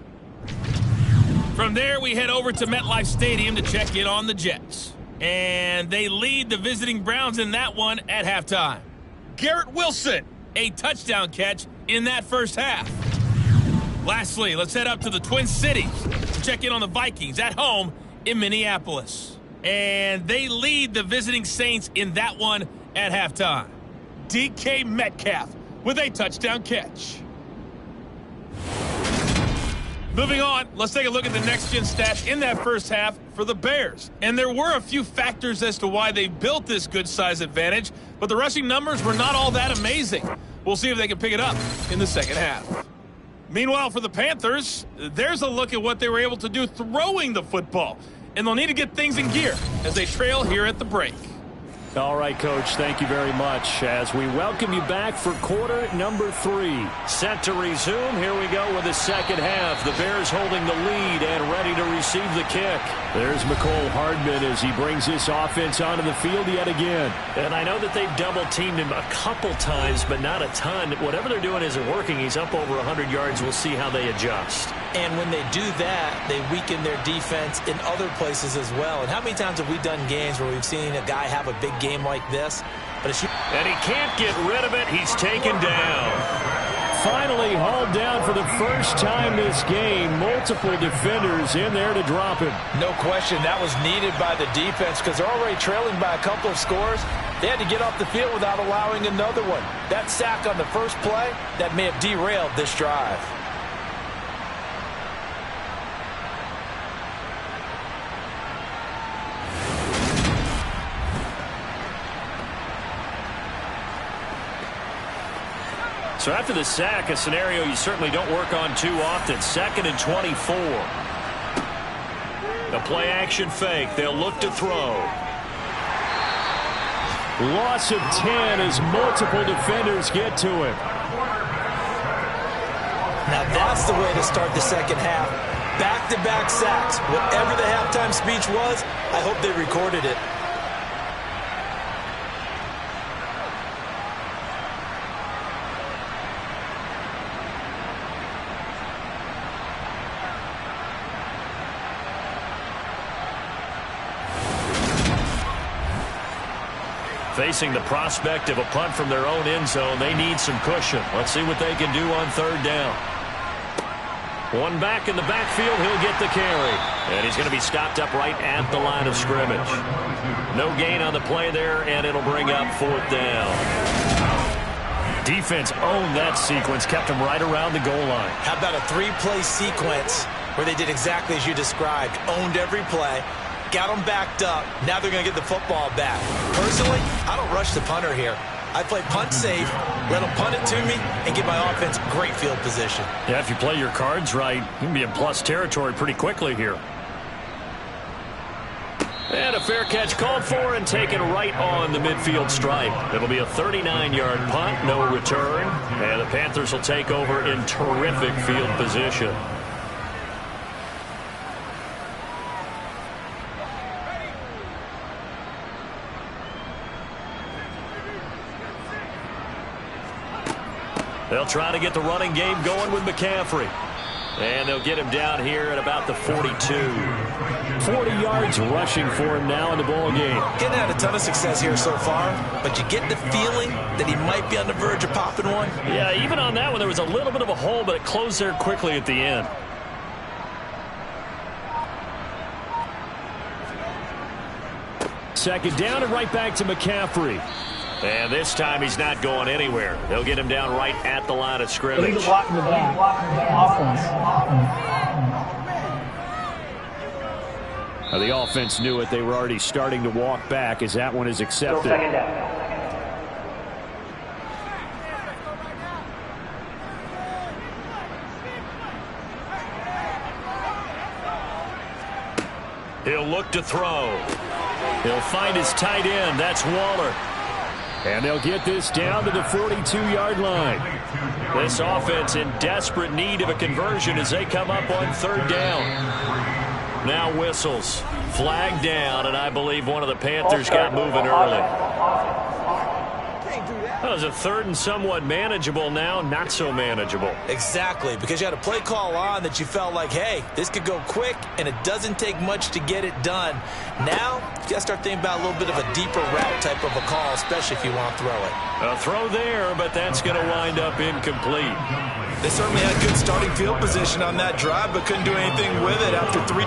From there, we head over to MetLife Stadium to check in on the Jets. And they lead the visiting Browns in that one at halftime. Garrett Wilson, a touchdown catch in that first half. Lastly, let's head up to the Twin Cities to check in on the Vikings at home in Minneapolis. And they lead the visiting Saints in that one at halftime. DK Metcalf with a touchdown catch. Moving on, let's take a look at the next-gen stats in that first half for the Bears. And there were a few factors as to why they built this good-size advantage, but the rushing numbers were not all that amazing. We'll see if they can pick it up in the second half. Meanwhile, for the Panthers, there's a look at what they were able to do throwing the football. And they'll need to get things in gear as they trail here at the break.
All right, Coach, thank you very much as we welcome you back for quarter number 3. Set to resume. Here we go with the second half. The Bears holding the lead and ready to receive the kick. There's McCole Hardman as he brings this offense onto the field yet again.
And I know that they've double-teamed him a couple times, but not a ton. Whatever they're doing isn't working. He's up over 100 yards. We'll see how they adjust.
And when they do that, they weaken their defense in other places as well. And how many times have we done games where we've seen a guy have a big game like this?
And he can't get rid of it. He's taken down.
Finally hauled down for the first time this game. Multiple defenders in there to drop him.
No question, that was needed by the defense because they're already trailing by a couple of scores. They had to get off the field without allowing another one. That sack on the first play, that may have derailed this drive.
So after the sack, a scenario you certainly don't work on too often. 2nd and 24. The play action fake. They'll look to throw.
Loss of 10 as multiple defenders get to him.
Now that's the way to start the second half. Back-to-back sacks. Whatever the halftime speech was, I hope they recorded it.
Facing the prospect of a punt from their own end zone, they need some cushion. Let's see what they can do on 3rd down. One back in the backfield, he'll get the carry. And he's going to be stopped up right at the line of scrimmage. No gain on the play there, and it'll bring up 4th down. Defense owned that sequence, kept him right around the goal line.
How about a 3-play sequence where they did exactly as you described, owned every play, got them backed up. Now they're going to get the football back. Personally, I don't rush the punter here. I play punt safe, let them punt it to me, and give my offense great field position.
Yeah, if you play your cards right, you can be in plus territory pretty quickly here. And a fair catch called for and taken right on the midfield stripe. It'll be a 39-yard punt, no return. And the Panthers will take over in terrific field position. They'll try to get the running game going with McCaffrey. And they'll get him down here at about the 42.
40 yards rushing for him now in the ball game.
Getting had a ton of success here so far, but you get the feeling that he might be on the verge of popping one.
Yeah, even on that one, there was a little bit of a hole, but it closed there quickly at the end.
Second down and right back to McCaffrey.
And this time he's not going anywhere. They'll get him down right at the line of scrimmage.
Now the offense knew it. They were already starting to walk back as that one is accepted.
He'll look to throw. He'll find his tight end. That's Waller.
And they'll get this down to the 42-yard line.
This offense in desperate need of a conversion as they come up on 3rd down. Now whistles. Flag down, and I believe one of the Panthers got moving early. That was a 3rd and somewhat manageable, now not so manageable.
Exactly, because you had a play call on that you felt like, hey, this could go quick, and it doesn't take much to get it done. Now, you got to start thinking about a little bit of a deeper route type of a call, especially if you want to throw it.
A throw there, but that's going to wind up incomplete.
They certainly had good starting field position on that drive, but couldn't do anything with it after 3.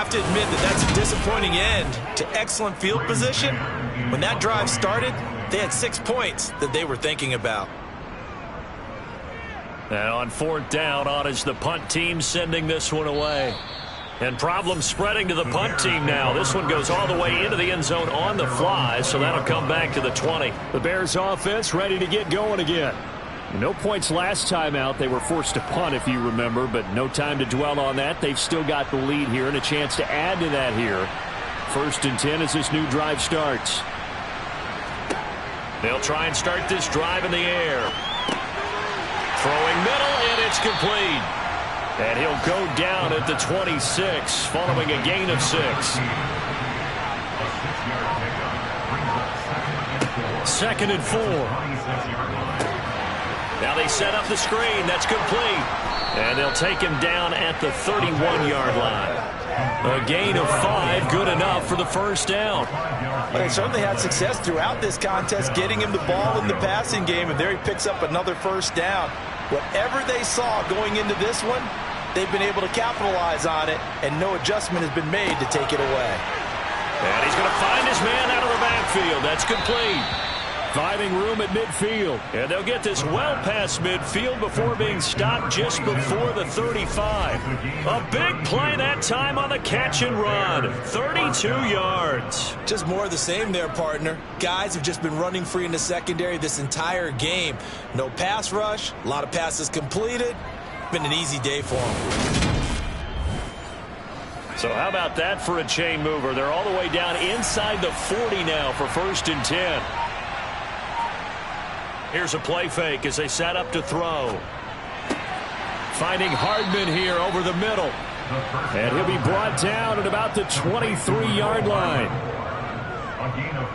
have to admit that that's a disappointing end to excellent field position. When that drive started, they had 6 points that they were thinking about.
And on 4th down, on is the punt team sending this one away. And problems spreading to the punt team now. This one goes all the way into the end zone on the fly, so that'll come back to the 20. The Bears offense ready to get going again. No points last time out. They were forced to punt, if you remember, but no time to dwell on that. They've still got the lead here and a chance to add to that here. 1st and 10 as this new drive starts. They'll try and start this drive in the air. Throwing middle, and it's complete. And he'll go down at the 26 following a gain of 6. 2nd and 4. Now they set up the screen. That's complete. And they'll take him down at the 31-yard line. A gain of 5, good enough for the 1st down.
Well, they certainly had success throughout this contest getting him the ball in the passing game, and there he picks up another 1st down. Whatever they saw going into this one, they've been able to capitalize on it, and no adjustment has been made to take it away.
And he's going to find his man out of the backfield. That's complete. Finding room at midfield. And they'll get this well past midfield before being stopped just before the 35. A big play that time on the catch and run. 32 yards.
Just more of the same there, partner. Guys have just been running free in the secondary this entire game. No pass rush, a lot of passes completed. Been an easy day for them.
So how about that for a chain mover? They're all the way down inside the 40 now for 1st and 10. Here's a play fake as they set up to throw. Finding Hardman here over the middle. And he'll be brought down at about the 23-yard line.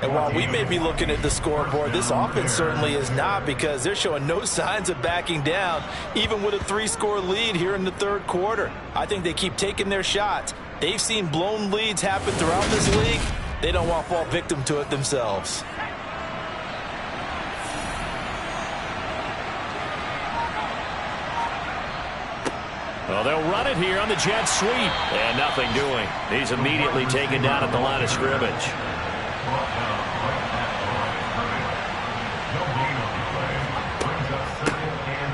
And while we may be looking at the scoreboard, this offense certainly is not, because they're showing no signs of backing down, even with a 3-score lead here in the 3rd quarter. I think they keep taking their shots. They've seen blown leads happen throughout this league. They don't want to fall victim to it themselves.
Well, they'll run it here on the jet sweep. And nothing doing. He's immediately taken down at the line of scrimmage.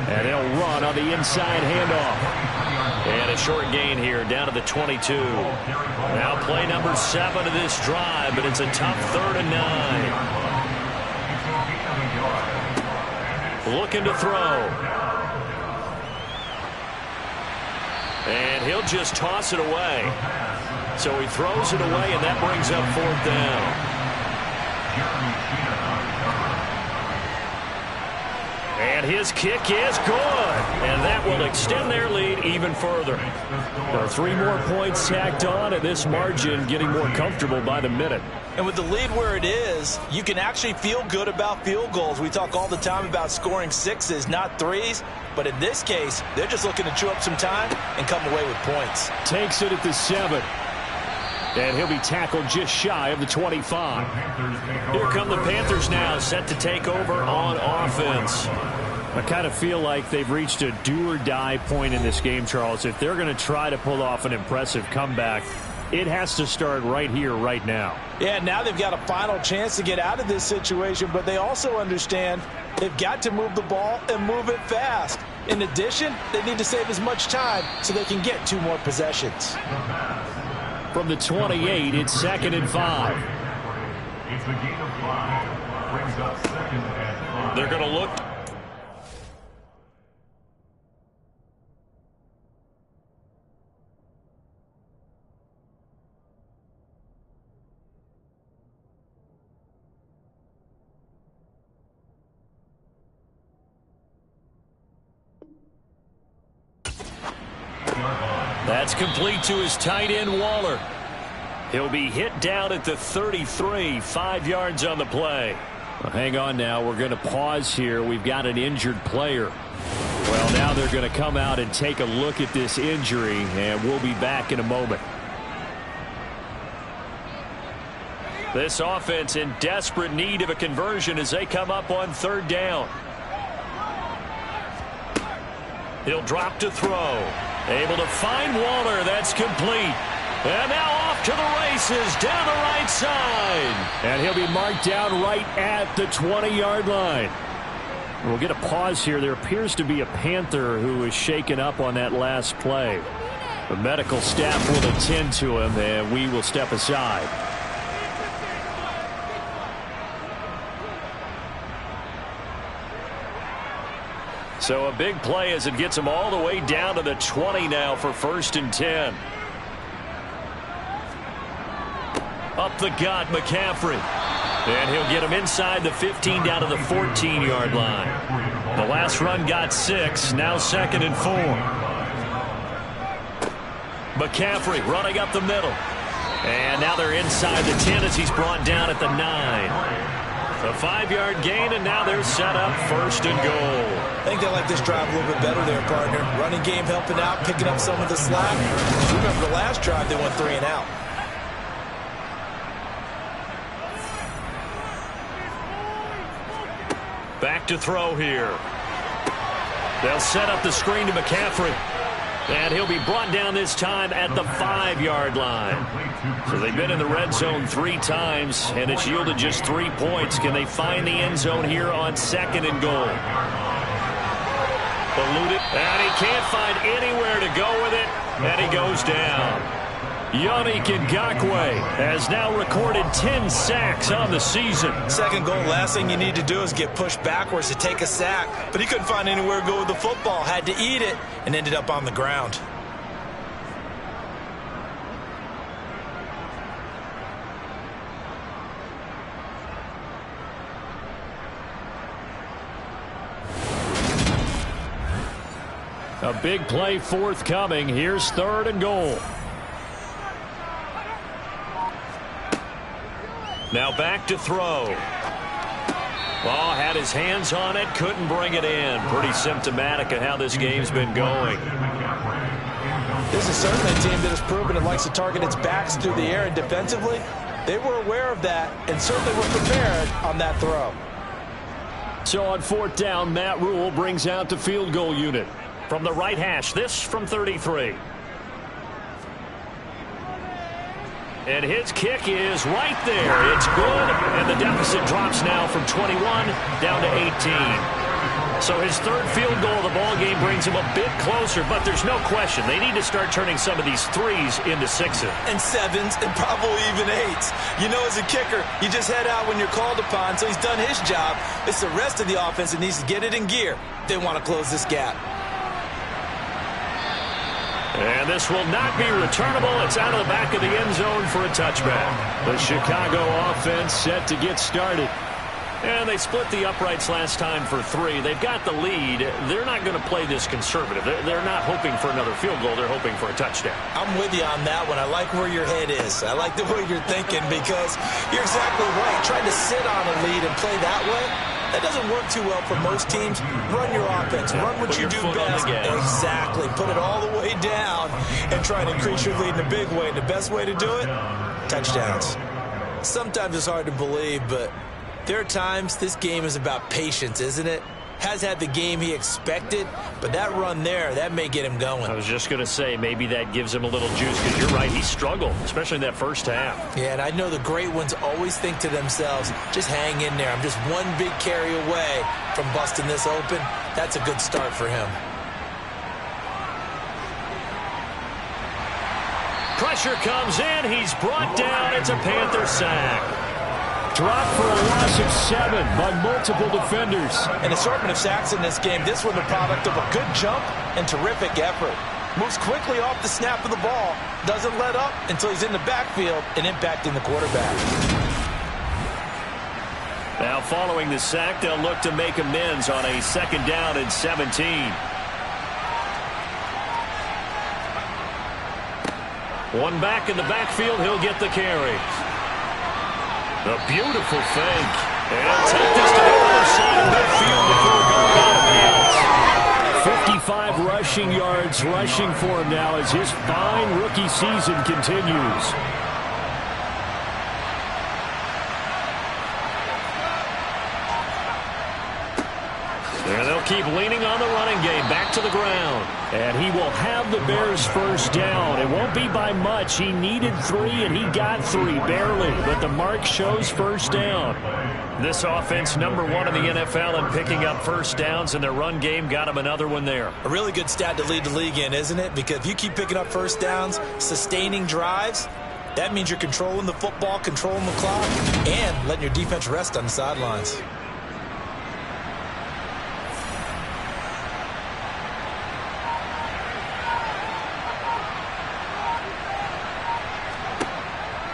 And they'll run on the inside handoff. And a short gain here down to the 22. Now play number 7 of this drive, but it's a tough 3rd and 9. Looking to throw. And he'll just toss it away. So he throws it away, and that brings up 4th down. And his kick is good. And that will extend their lead even further. Now 3 more points tacked on, and this margin getting more comfortable by the minute.
And with the lead where it is, you can actually feel good about field goals. We talk all the time about scoring 6s, not 3s. But in this case, they're just looking to chew up some time and come away with points.
Takes it at the 7. And he'll be tackled just shy of the 25. Here come the Panthers now, set to take over on offense. I kind of feel like they've reached a do-or-die point in this game, Charles. If they're going to try to pull off an impressive comeback, it has to start right here, right now.
Yeah, now they've got a final chance to get out of this situation, but they also understand they've got to move the ball and move it fast. In addition, they need to save as much time so they can get 2 more possessions.
From the 28, it's 2nd and 5.
It's a gain of 5. Brings up 2nd and 5.
They're going to look. That's complete to his tight end, Waller. He'll be hit down at the 33, 5 yards on the play. Well, hang on now. We're going to pause here. We've got an injured player. Well, now they're going to come out and take a look at this injury, and we'll be back in a moment. This offense in desperate need of a conversion as they come up on 3rd down. He'll drop to throw. Able to find Waller. That's complete.
And now off to the races down the right side.
And he'll be marked down right at the 20-yard line. We'll get a pause here. There appears to be a Panther who was shaken up on that last play. The medical staff will attend to him, and we will step aside.
So a big play as it gets him all the way down to the 20 now for 1st and 10. Up the gut, McCaffrey. And he'll get him inside the 15 down to the 14-yard line. The last run got 6, now 2nd and 4. McCaffrey running up the middle. And now they're inside the 10 as he's brought down at the 9. A 5-yard gain, and now they're set up 1st and goal.
I think they like this drive a little bit better there, partner. Running game helping out, picking up some of the slack. Remember the last drive, they went 3 and out.
Back to throw here. They'll set up the screen to McCaffrey. And he'll be brought down this time at the 5-yard line. So they've been in the red zone 3 times, and it's yielded just 3 points. Can they find the end zone here on 2nd and goal? Eluded, and he can't find anywhere to go with it, and he goes down. Yannick Ngakoue has now recorded 10 sacks on the season.
2nd goal, last thing you need to do is get pushed backwards to take a sack. But he couldn't find anywhere to go with the football. Had to eat it and ended up on the ground.
A big play forthcoming. Here's 3rd and goal.
Now back to throw. Ball had his hands on it, couldn't bring it in. Pretty symptomatic of how this game's been going.
This is certainly a team that has proven it likes to target its backs through the air, and defensively, they were aware of that and certainly were prepared on that throw.
So on 4th down, Matt Rule brings out the field goal unit.
From the right hash, this from 33. And his kick is right there. It's good, and the deficit drops now from 21 down to 18. So his 3rd field goal of the ball game brings him a bit closer, but there's no question they need to start turning some of these 3s into 6s.
And 7s, and probably even 8s. You know, as a kicker, you just head out when you're called upon, so he's done his job. It's the rest of the offense that needs to get it in gear. They want to close this gap.
And this will not be returnable. It's out of the back of the end zone for a touchback.
The Chicago offense set to get started.
And they split the uprights last time for 3. They've got the lead. They're not going to play this conservative. They're not hoping for another field goal. They're hoping for a touchdown.
I'm with you on that one. I like where your head is. I like the way you're thinking because you're exactly right. Trying to sit on a lead and play that way, that doesn't work too well for most teams. Run your offense. Run what you do best. Exactly. Put it all the way down and try and increase your lead in a big way. And the best way to do it, touchdowns. Sometimes it's hard to believe, but there are times this game is about patience, isn't it? Has had the game he expected, but that run there, that may get him going.
I was just going to say, maybe that gives him a little juice, because you're right, he struggled, especially in that first half.
Yeah, and I know the great ones always think to themselves, just hang in there. I'm just one big carry away from busting this open. That's a good start for him.
Pressure comes in, he's brought down, it's a Panther sack.
Dropped for a loss of 7 by multiple defenders.
An assortment of sacks in this game. This one the product of a good jump and terrific effort. Moves quickly off the snap of the ball. Doesn't let up until he's in the backfield and impacting the quarterback.
Now following the sack, they'll look to make amends on a 2nd down and 17. One back in the backfield, he'll get the carry. A beautiful fake. And he'll take this to the other side of midfield before going out of bounds.
55 rushing yards rushing for him now as his fine rookie season continues.
And they'll keep leaning on the running game. Back to the ground.
And he will have the Bears first down. It won't be by much. He needed 3, and he got 3, barely. But the mark shows first down.
This offense, #1 in the NFL in picking up first downs, and their run game got him another one there.
A really good stat to lead the league in, isn't it? Because if you keep picking up first downs, sustaining drives, that means you're controlling the football, controlling the clock, and letting your defense rest on the sidelines.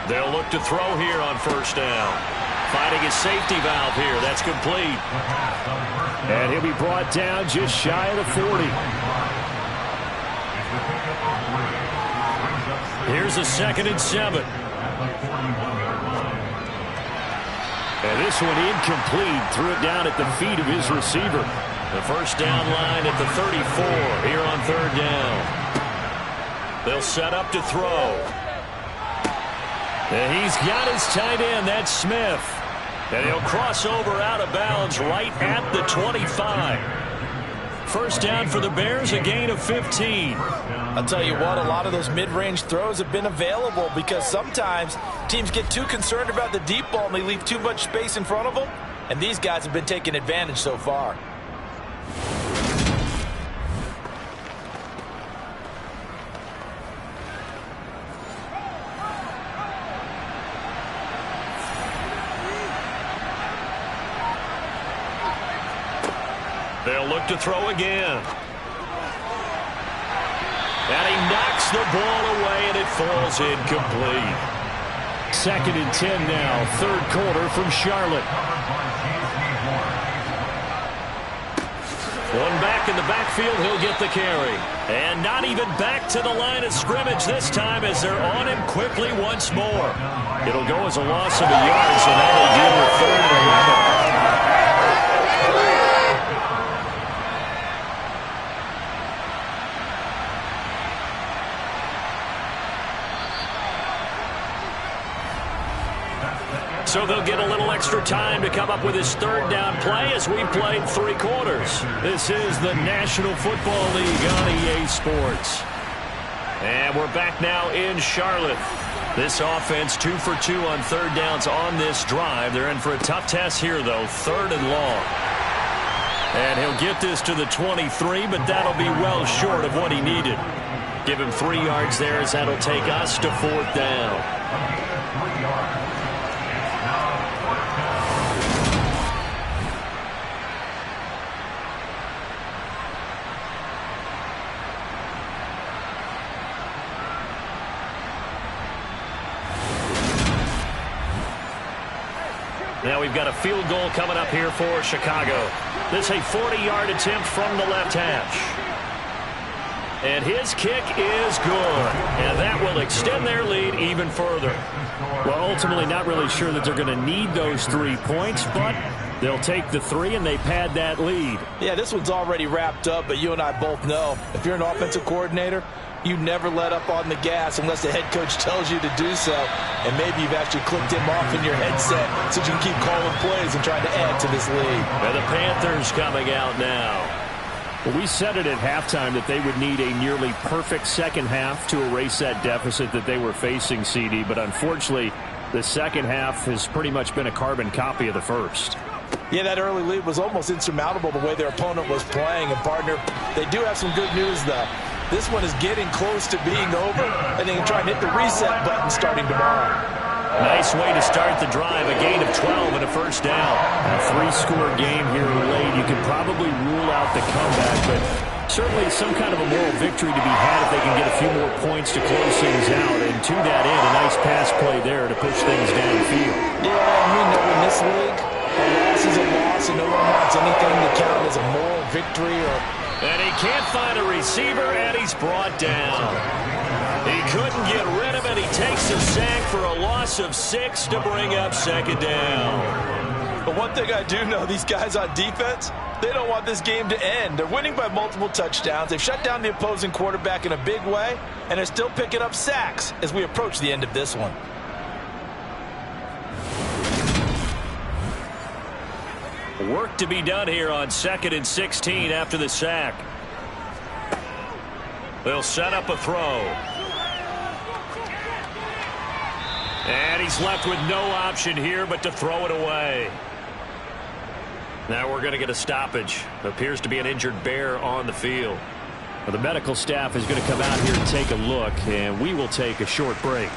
They'll look to throw here on first down. Finding his safety valve here. That's complete.
And he'll be brought down just shy of the 40.
Here's a 2nd and 7.
And this one incomplete. Threw it down at the feet of his receiver.
The first down line at the 34 here on 3rd down. They'll set up to throw.
And he's got his tight end. That's Smith.
And he'll cross over out of bounds right at the 25.
First down for the Bears, a gain of 15.
I'll tell you what, a lot of those mid-range throws have been available because sometimes teams get too concerned about the deep ball and they leave too much space in front of them. And these guys have been taking advantage so far.
They'll look to throw again. And he knocks the ball away, and it falls incomplete.
2nd and 10 now, 3rd quarter from Charlotte.
One back in the backfield, he'll get the carry. And not even back to the line of scrimmage this time as they're on him quickly once more. It'll go as a loss of a yard, so now they deal with 3rd and 11. So they'll get a little extra time to come up with his 3rd down play as we played 3 quarters.
This is the National Football League on EA Sports.
And we're back now in Charlotte. This offense 2 for 2 on 3rd downs on this drive. They're in for a tough test here, though, 3rd and long. And he'll get this to the 23, but that'll be well short of what he needed. Give him 3 yards there as that'll take us to 4th down. Now we've got a field goal coming up here for Chicago. This is a 40-yard attempt from the left hash. And his kick is good. And that will extend their lead even further.
Well, ultimately not really sure that they're going to need those 3 points, but they'll take the 3 and they pad that lead.
Yeah, this one's already wrapped up, but you and I both know if you're an offensive coordinator, you never let up on the gas unless the head coach tells you to do so. And maybe you've actually clicked him off in your headset so you can keep calling plays and trying to add to this lead.
And the Panthers coming out now.
Well, we said it at halftime that they would need a nearly perfect second half to erase that deficit that they were facing, CD. But unfortunately, the second half has pretty much been a carbon copy of the first.
Yeah, that early lead was almost insurmountable the way their opponent was playing. And, partner, they do have some good news, though. This one is getting close to being over, and they can try and hit the reset button starting tomorrow.
Nice way to start the drive, a gain of 12 and a first down.
A 3-score game here late. You can probably rule out the comeback, but certainly some kind of a moral victory to be had if they can get a few more points to close things out. And to that end, a nice pass play there to push things downfield.
Yeah, and we know in this league, a loss is a loss, and no one wants anything to count as a moral victory or...
And he can't find a receiver, and he's brought down. He couldn't get rid of it. He takes a sack for a loss of 6 to bring up 2nd down.
But one thing I do know, these guys on defense, they don't want this game to end. They're winning by multiple touchdowns. They've shut down the opposing quarterback in a big way, and they're still picking up sacks as we approach the end of this one.
Work to be done here on 2nd and 16 after the sack. They'll set up a throw. And he's left with no option here but to throw it away. Now we're going to get a stoppage. Appears to be an injured Bear on the field.
Well, the medical staff is going to come out here and take a look, and we will take a short break.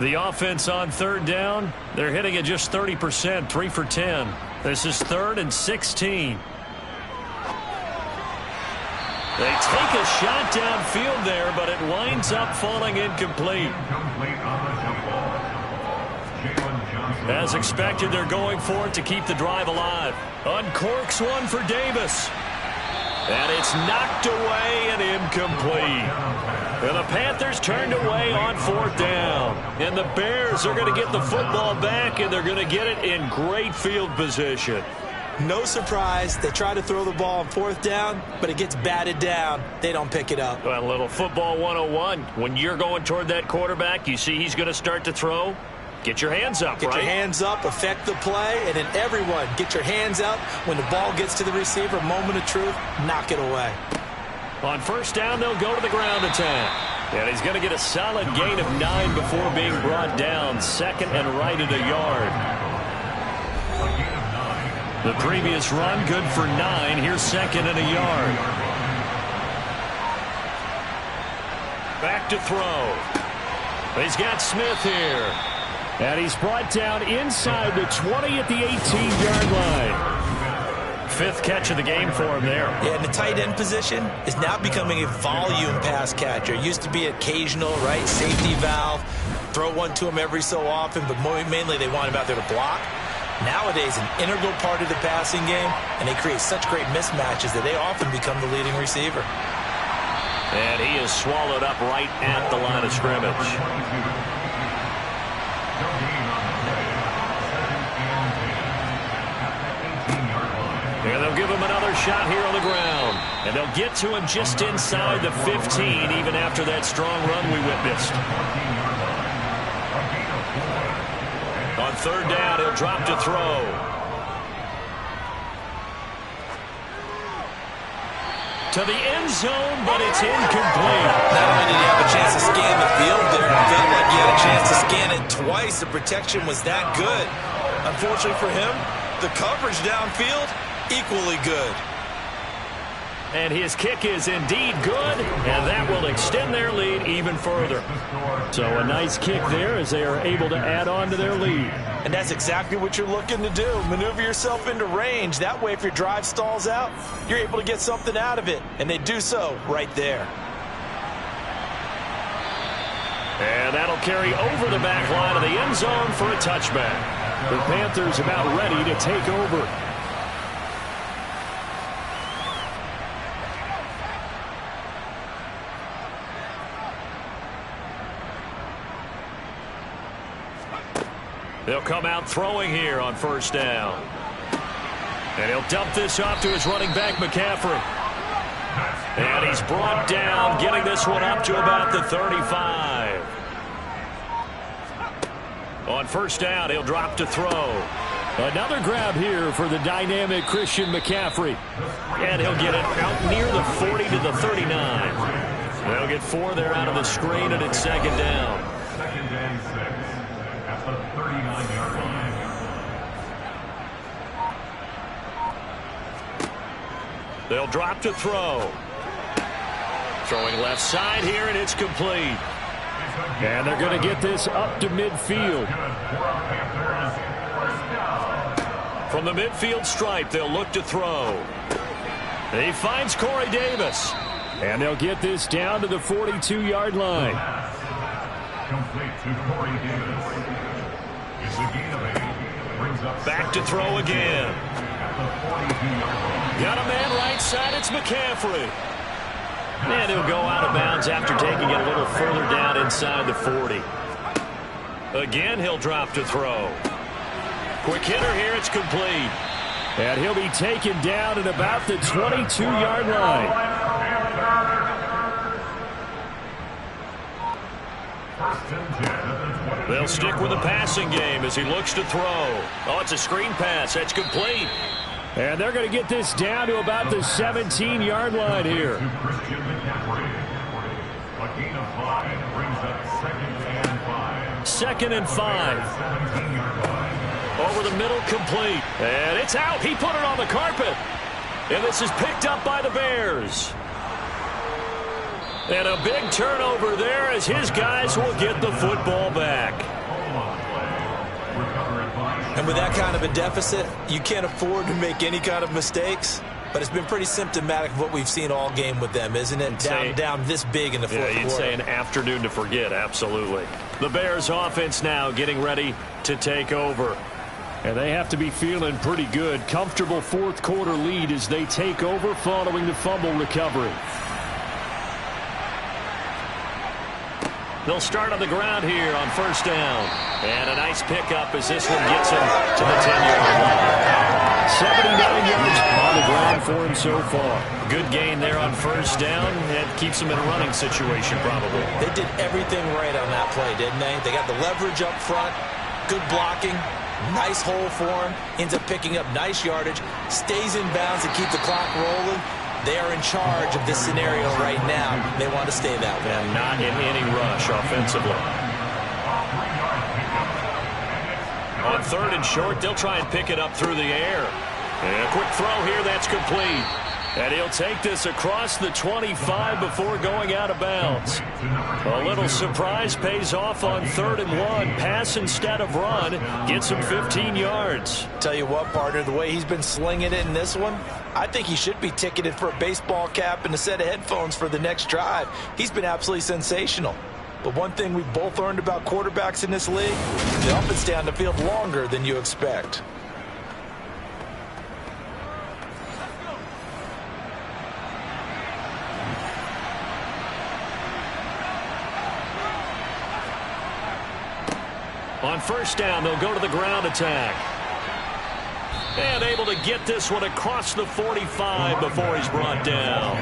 The offense on third down, they're hitting at just 30%, 3 for 10. This is 3rd and 16.
They take a shot downfield there, but it winds up falling incomplete. As expected, they're going for it to keep the drive alive. Uncorks one for Davis. And it's knocked away and incomplete. And the Panthers turned away on 4th down. And the Bears are going to get the football back, and they're going to get it in great field position.
No surprise, they try to throw the ball on 4th down, but it gets batted down. They don't pick it up.
Well, a little football 101. When you're going toward that quarterback, you see he's going to start to throw. Get your hands up,
Get your hands up, affect the play, and then everyone get your hands up. When the ball gets to the receiver, moment of truth, knock it away.
On 1st down, they'll go to the ground attack. And he's going to get a solid gain of 9 before being brought down. 2nd and right at a yard. The previous run, good for 9. Here's 2nd and a yard. Back to throw. He's got Smith here.
And he's brought down inside the 20 at the 18-yard line.
5th catch of the game for him there.
Yeah, and the tight end position is now becoming a volume pass catcher. It used to be occasional, right? Safety valve. Throw one to him every so often, but mainly they want him out there to block. Nowadays, an integral part of the passing game, and they create such great mismatches that they often become the leading receiver.
And he is swallowed up right at the line of scrimmage. And they'll give him another shot here on the ground. And they'll get to him just inside the 15, even after that strong run we witnessed. On 3rd down, he'll drop to throw. To the end zone, but it's incomplete.
Not only did he have a chance to scan the field there, it felt like he had a chance to scan it twice. The protection was that good. Unfortunately for him, the coverage downfield, equally good.
And his kick is indeed good, and that will extend their lead even further.
So a nice kick there as they are able to add on to their lead.
And that's exactly what you're looking to do. Maneuver yourself into range. That way, if your drive stalls out, you're able to get something out of it. And they do so right there.
And that'll carry over the back line of the end zone for a touchback.
The Panthers about ready to take over.
They'll come out throwing here on 1st down. And he'll dump this off to his running back, McCaffrey. And he's brought down, getting this one up to about the 35. On 1st down, he'll drop to throw.
Another grab here for the dynamic Christian McCaffrey.
And he'll get it out near the 40 to the 39. They'll get 4 there out of the screen, and it's 2nd down.
2nd and 6 at the 39-yard line.
They'll drop to throw. Throwing left side here, and it's complete.
And they're going to get this up to midfield.
From the midfield stripe, they'll look to throw. He finds Corey Davis.
And they'll get this down to the 42-yard line.
Complete to Corey Davis. It's a gain of 8. Brings up
back to throw again.
At the 42-yard line.
Got a man right side. It's McCaffrey. And he'll go out of bounds after taking it a little further down inside the 40. Again, he'll drop to throw. Quick hitter here. It's complete.
And he'll be taken down at about the 22-yard line.
They'll stick with the passing game as he looks to throw. Oh, it's a screen pass. That's complete.
And they're going to get this down to about the 17-yard line here.
A gain of 5 brings up 2nd and 5.
2nd and 5.
17-yard line.
Over the middle, complete. And it's out. He put it on the carpet. And this is picked up by the Bears. And a big turnover there as his guys will get the football back.
And with that kind of a deficit, you can't afford to make any kind of mistakes. But it's been pretty symptomatic of what we've seen all game with them, isn't it? Down this big in the fourth quarter.
Yeah, you'd say an afternoon to forget, absolutely. The Bears offense now getting ready to take over. And they have to be feeling pretty good. Comfortable fourth quarter lead as they take over following the fumble recovery. They'll start on the ground here on first down. And a nice pickup as this one gets him to the 10-yard line. 79 yards on the ground for him so far. Good gain there on first down. That keeps him in a running situation probably.
They did everything right on that play, didn't they? They got the leverage up front, good blocking, nice hole for him, ends up picking up nice yardage, stays in bounds to keep the clock rolling. They are in charge of this scenario right now. They want to stay that way.
And not in any rush offensively. On 3rd and short, they'll try and pick it up through the air. And a quick throw here, that's complete. And he'll take this across the 25 before going out of bounds. A little surprise pays off on 3rd and 1. Pass instead of run gets him 15 yards.
Tell you what, partner, the way he's been slinging it in this one, I think he should be ticketed for a baseball cap and a set of headphones for the next drive. He's been absolutely sensational. But one thing we've both learned about quarterbacks in this league, they often stay on the field longer than you expect.
On first down, they'll go to the ground attack. And able to get this one across the 45 before he's brought down.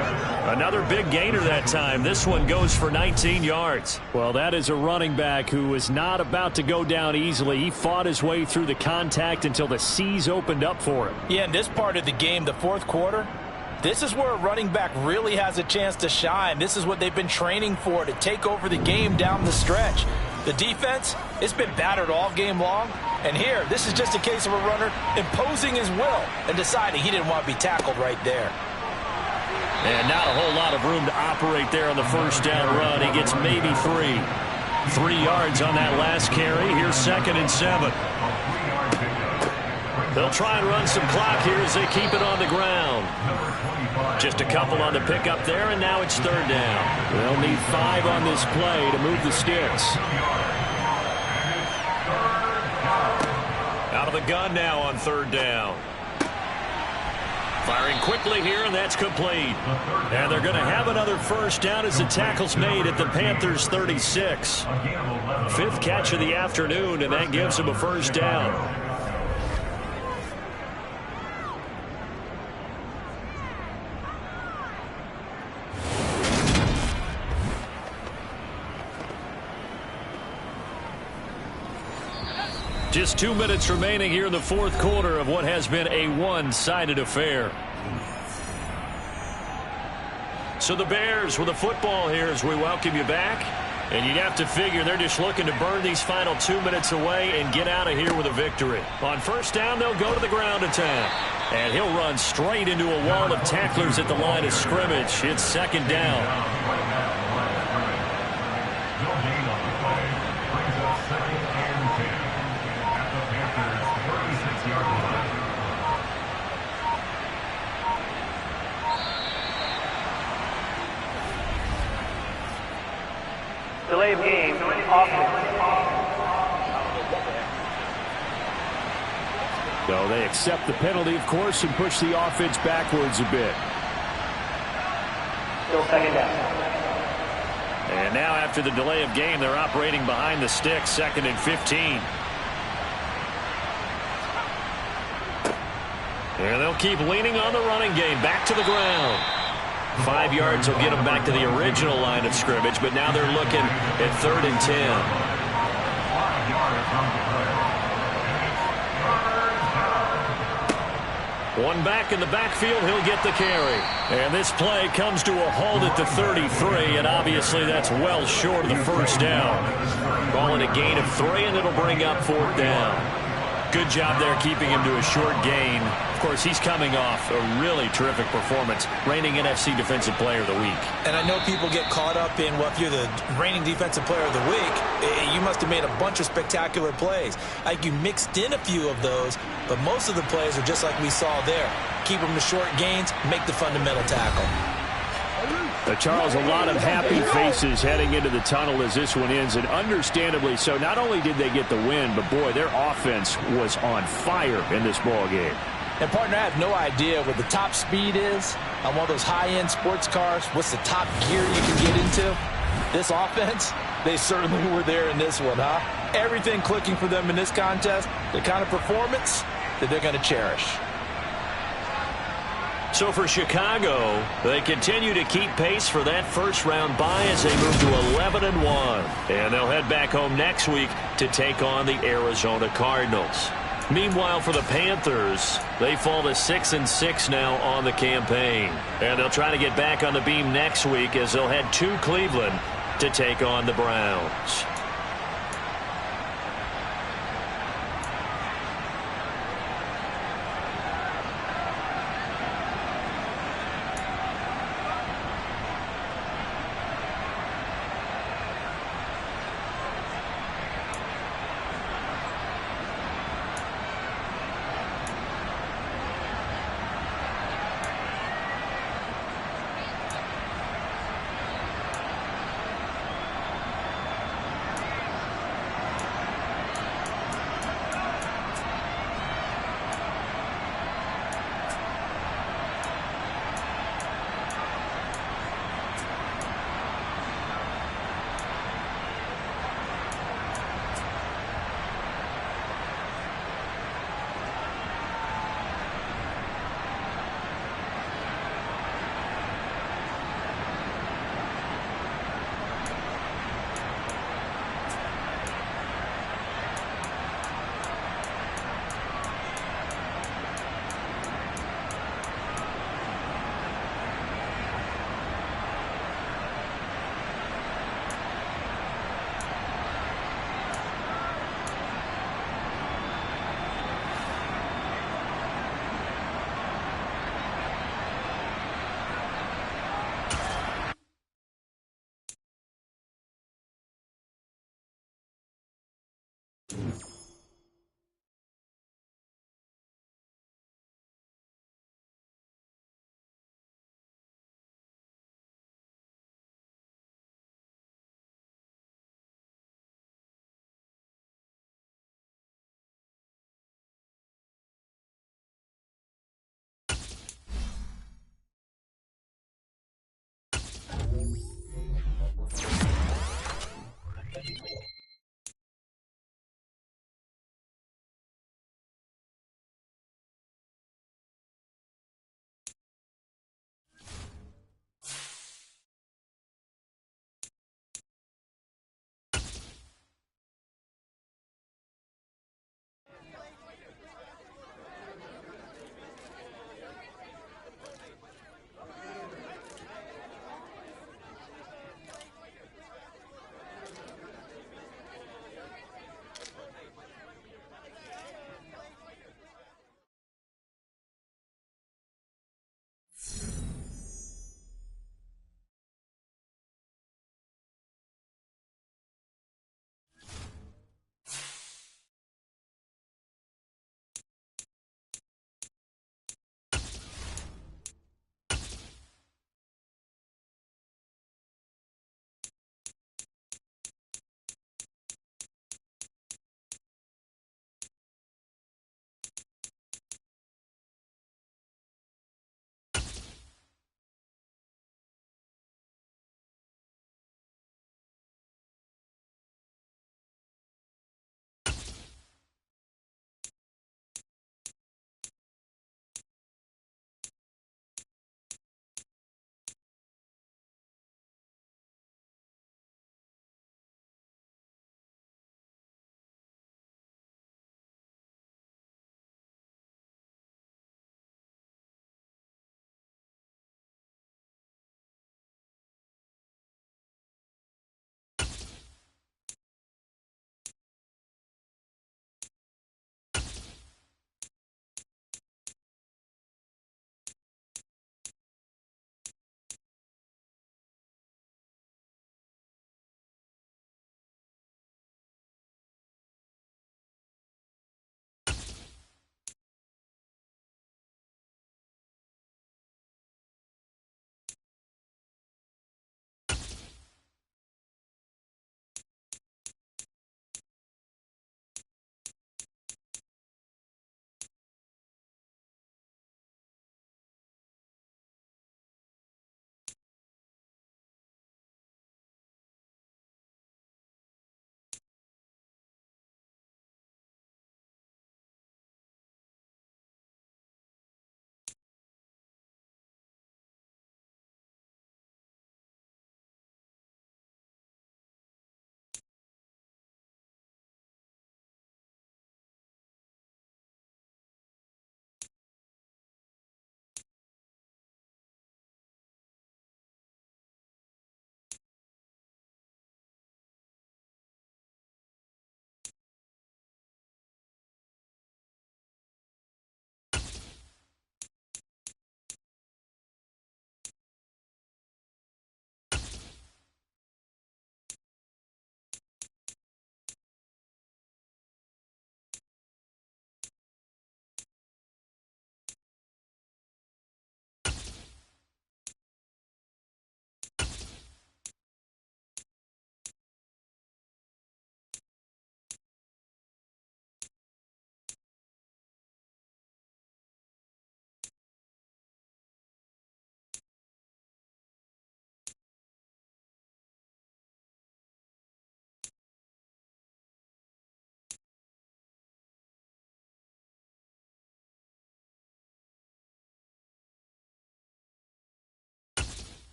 Another big gainer that time. This one goes for 19 yards. Well, that is a running back who was not about to go down easily. He fought his way through the contact until the seas opened up for him.
Yeah, in this part of the game, the fourth quarter, this is where a running back really has a chance to shine. This is what they've been training for, to take over the game down the stretch. The defense, it's been battered all game long. And here, this is just a case of a runner imposing his will and deciding he didn't want to be tackled right there.
And not a whole lot of room to operate there on the first down run. He gets maybe 3. 3 yards on that last carry. Here's 2nd and 7. They'll try and run some clock here as they keep it on the ground. Just a couple on the pickup there, and now it's 3rd down. They'll need 5 on this play to move the sticks. Out of the gun now on 3rd down. Firing quickly here, and that's complete. And they're going to have another first down as the tackle's made at the Panthers' 36. 5th catch of the afternoon, and that gives him a first down. Just 2 minutes remaining here in the fourth quarter of what has been a one-sided affair. So the Bears with the football here as we welcome you back. And you'd have to figure they're just looking to burn these final 2 minutes away and get out of here with a victory. On first down, they'll go to the ground attack. And he'll run straight into a wall of tacklers at the line of scrimmage. It's 2nd down.
Delay of game, offense.
So they accept the penalty, of course, and push the offense backwards a bit.
Still 2nd down.
And now after the delay of game, they're operating behind the sticks, 2nd and 15. And they'll keep leaning on the running game, back to the ground. 5 yards will get them back to the original line of scrimmage, but now they're looking at 3rd and 10.
One back in the backfield, he'll get the carry. And this play comes to a halt at the 33, and obviously that's well short of the first down. Call it a gain of 3, and it'll bring up 4th down. Good job there keeping him to a short gain. Of course, he's coming off a really terrific performance, reigning NFC Defensive Player of the Week.
And I know people get caught up in, well, if you're the reigning Defensive Player of the Week, you must have made a bunch of spectacular plays. Like you mixed in a few of those, but most of the plays are just like we saw there. Keep them to short gains, make the fundamental tackle.
Charles, a lot of happy faces heading into the tunnel as this one ends, and understandably so. Not only did they get the win, but boy, their offense was on fire in this ball game.
And, partner, I have no idea what the top speed is on one of those high-end sports cars. What's the top gear you can get into? This offense, they certainly were there in this one, huh? Everything clicking for them in this contest, the kind of performance that they're going to cherish.
So for Chicago, they continue to keep pace for that first-round bye as they move to 11-1. And they'll head back home next week to take on the Arizona Cardinals. Meanwhile, for the Panthers, they fall to 6-6 now on the campaign. And they'll try to get back on the beam next week as they'll head to Cleveland to take on the Browns.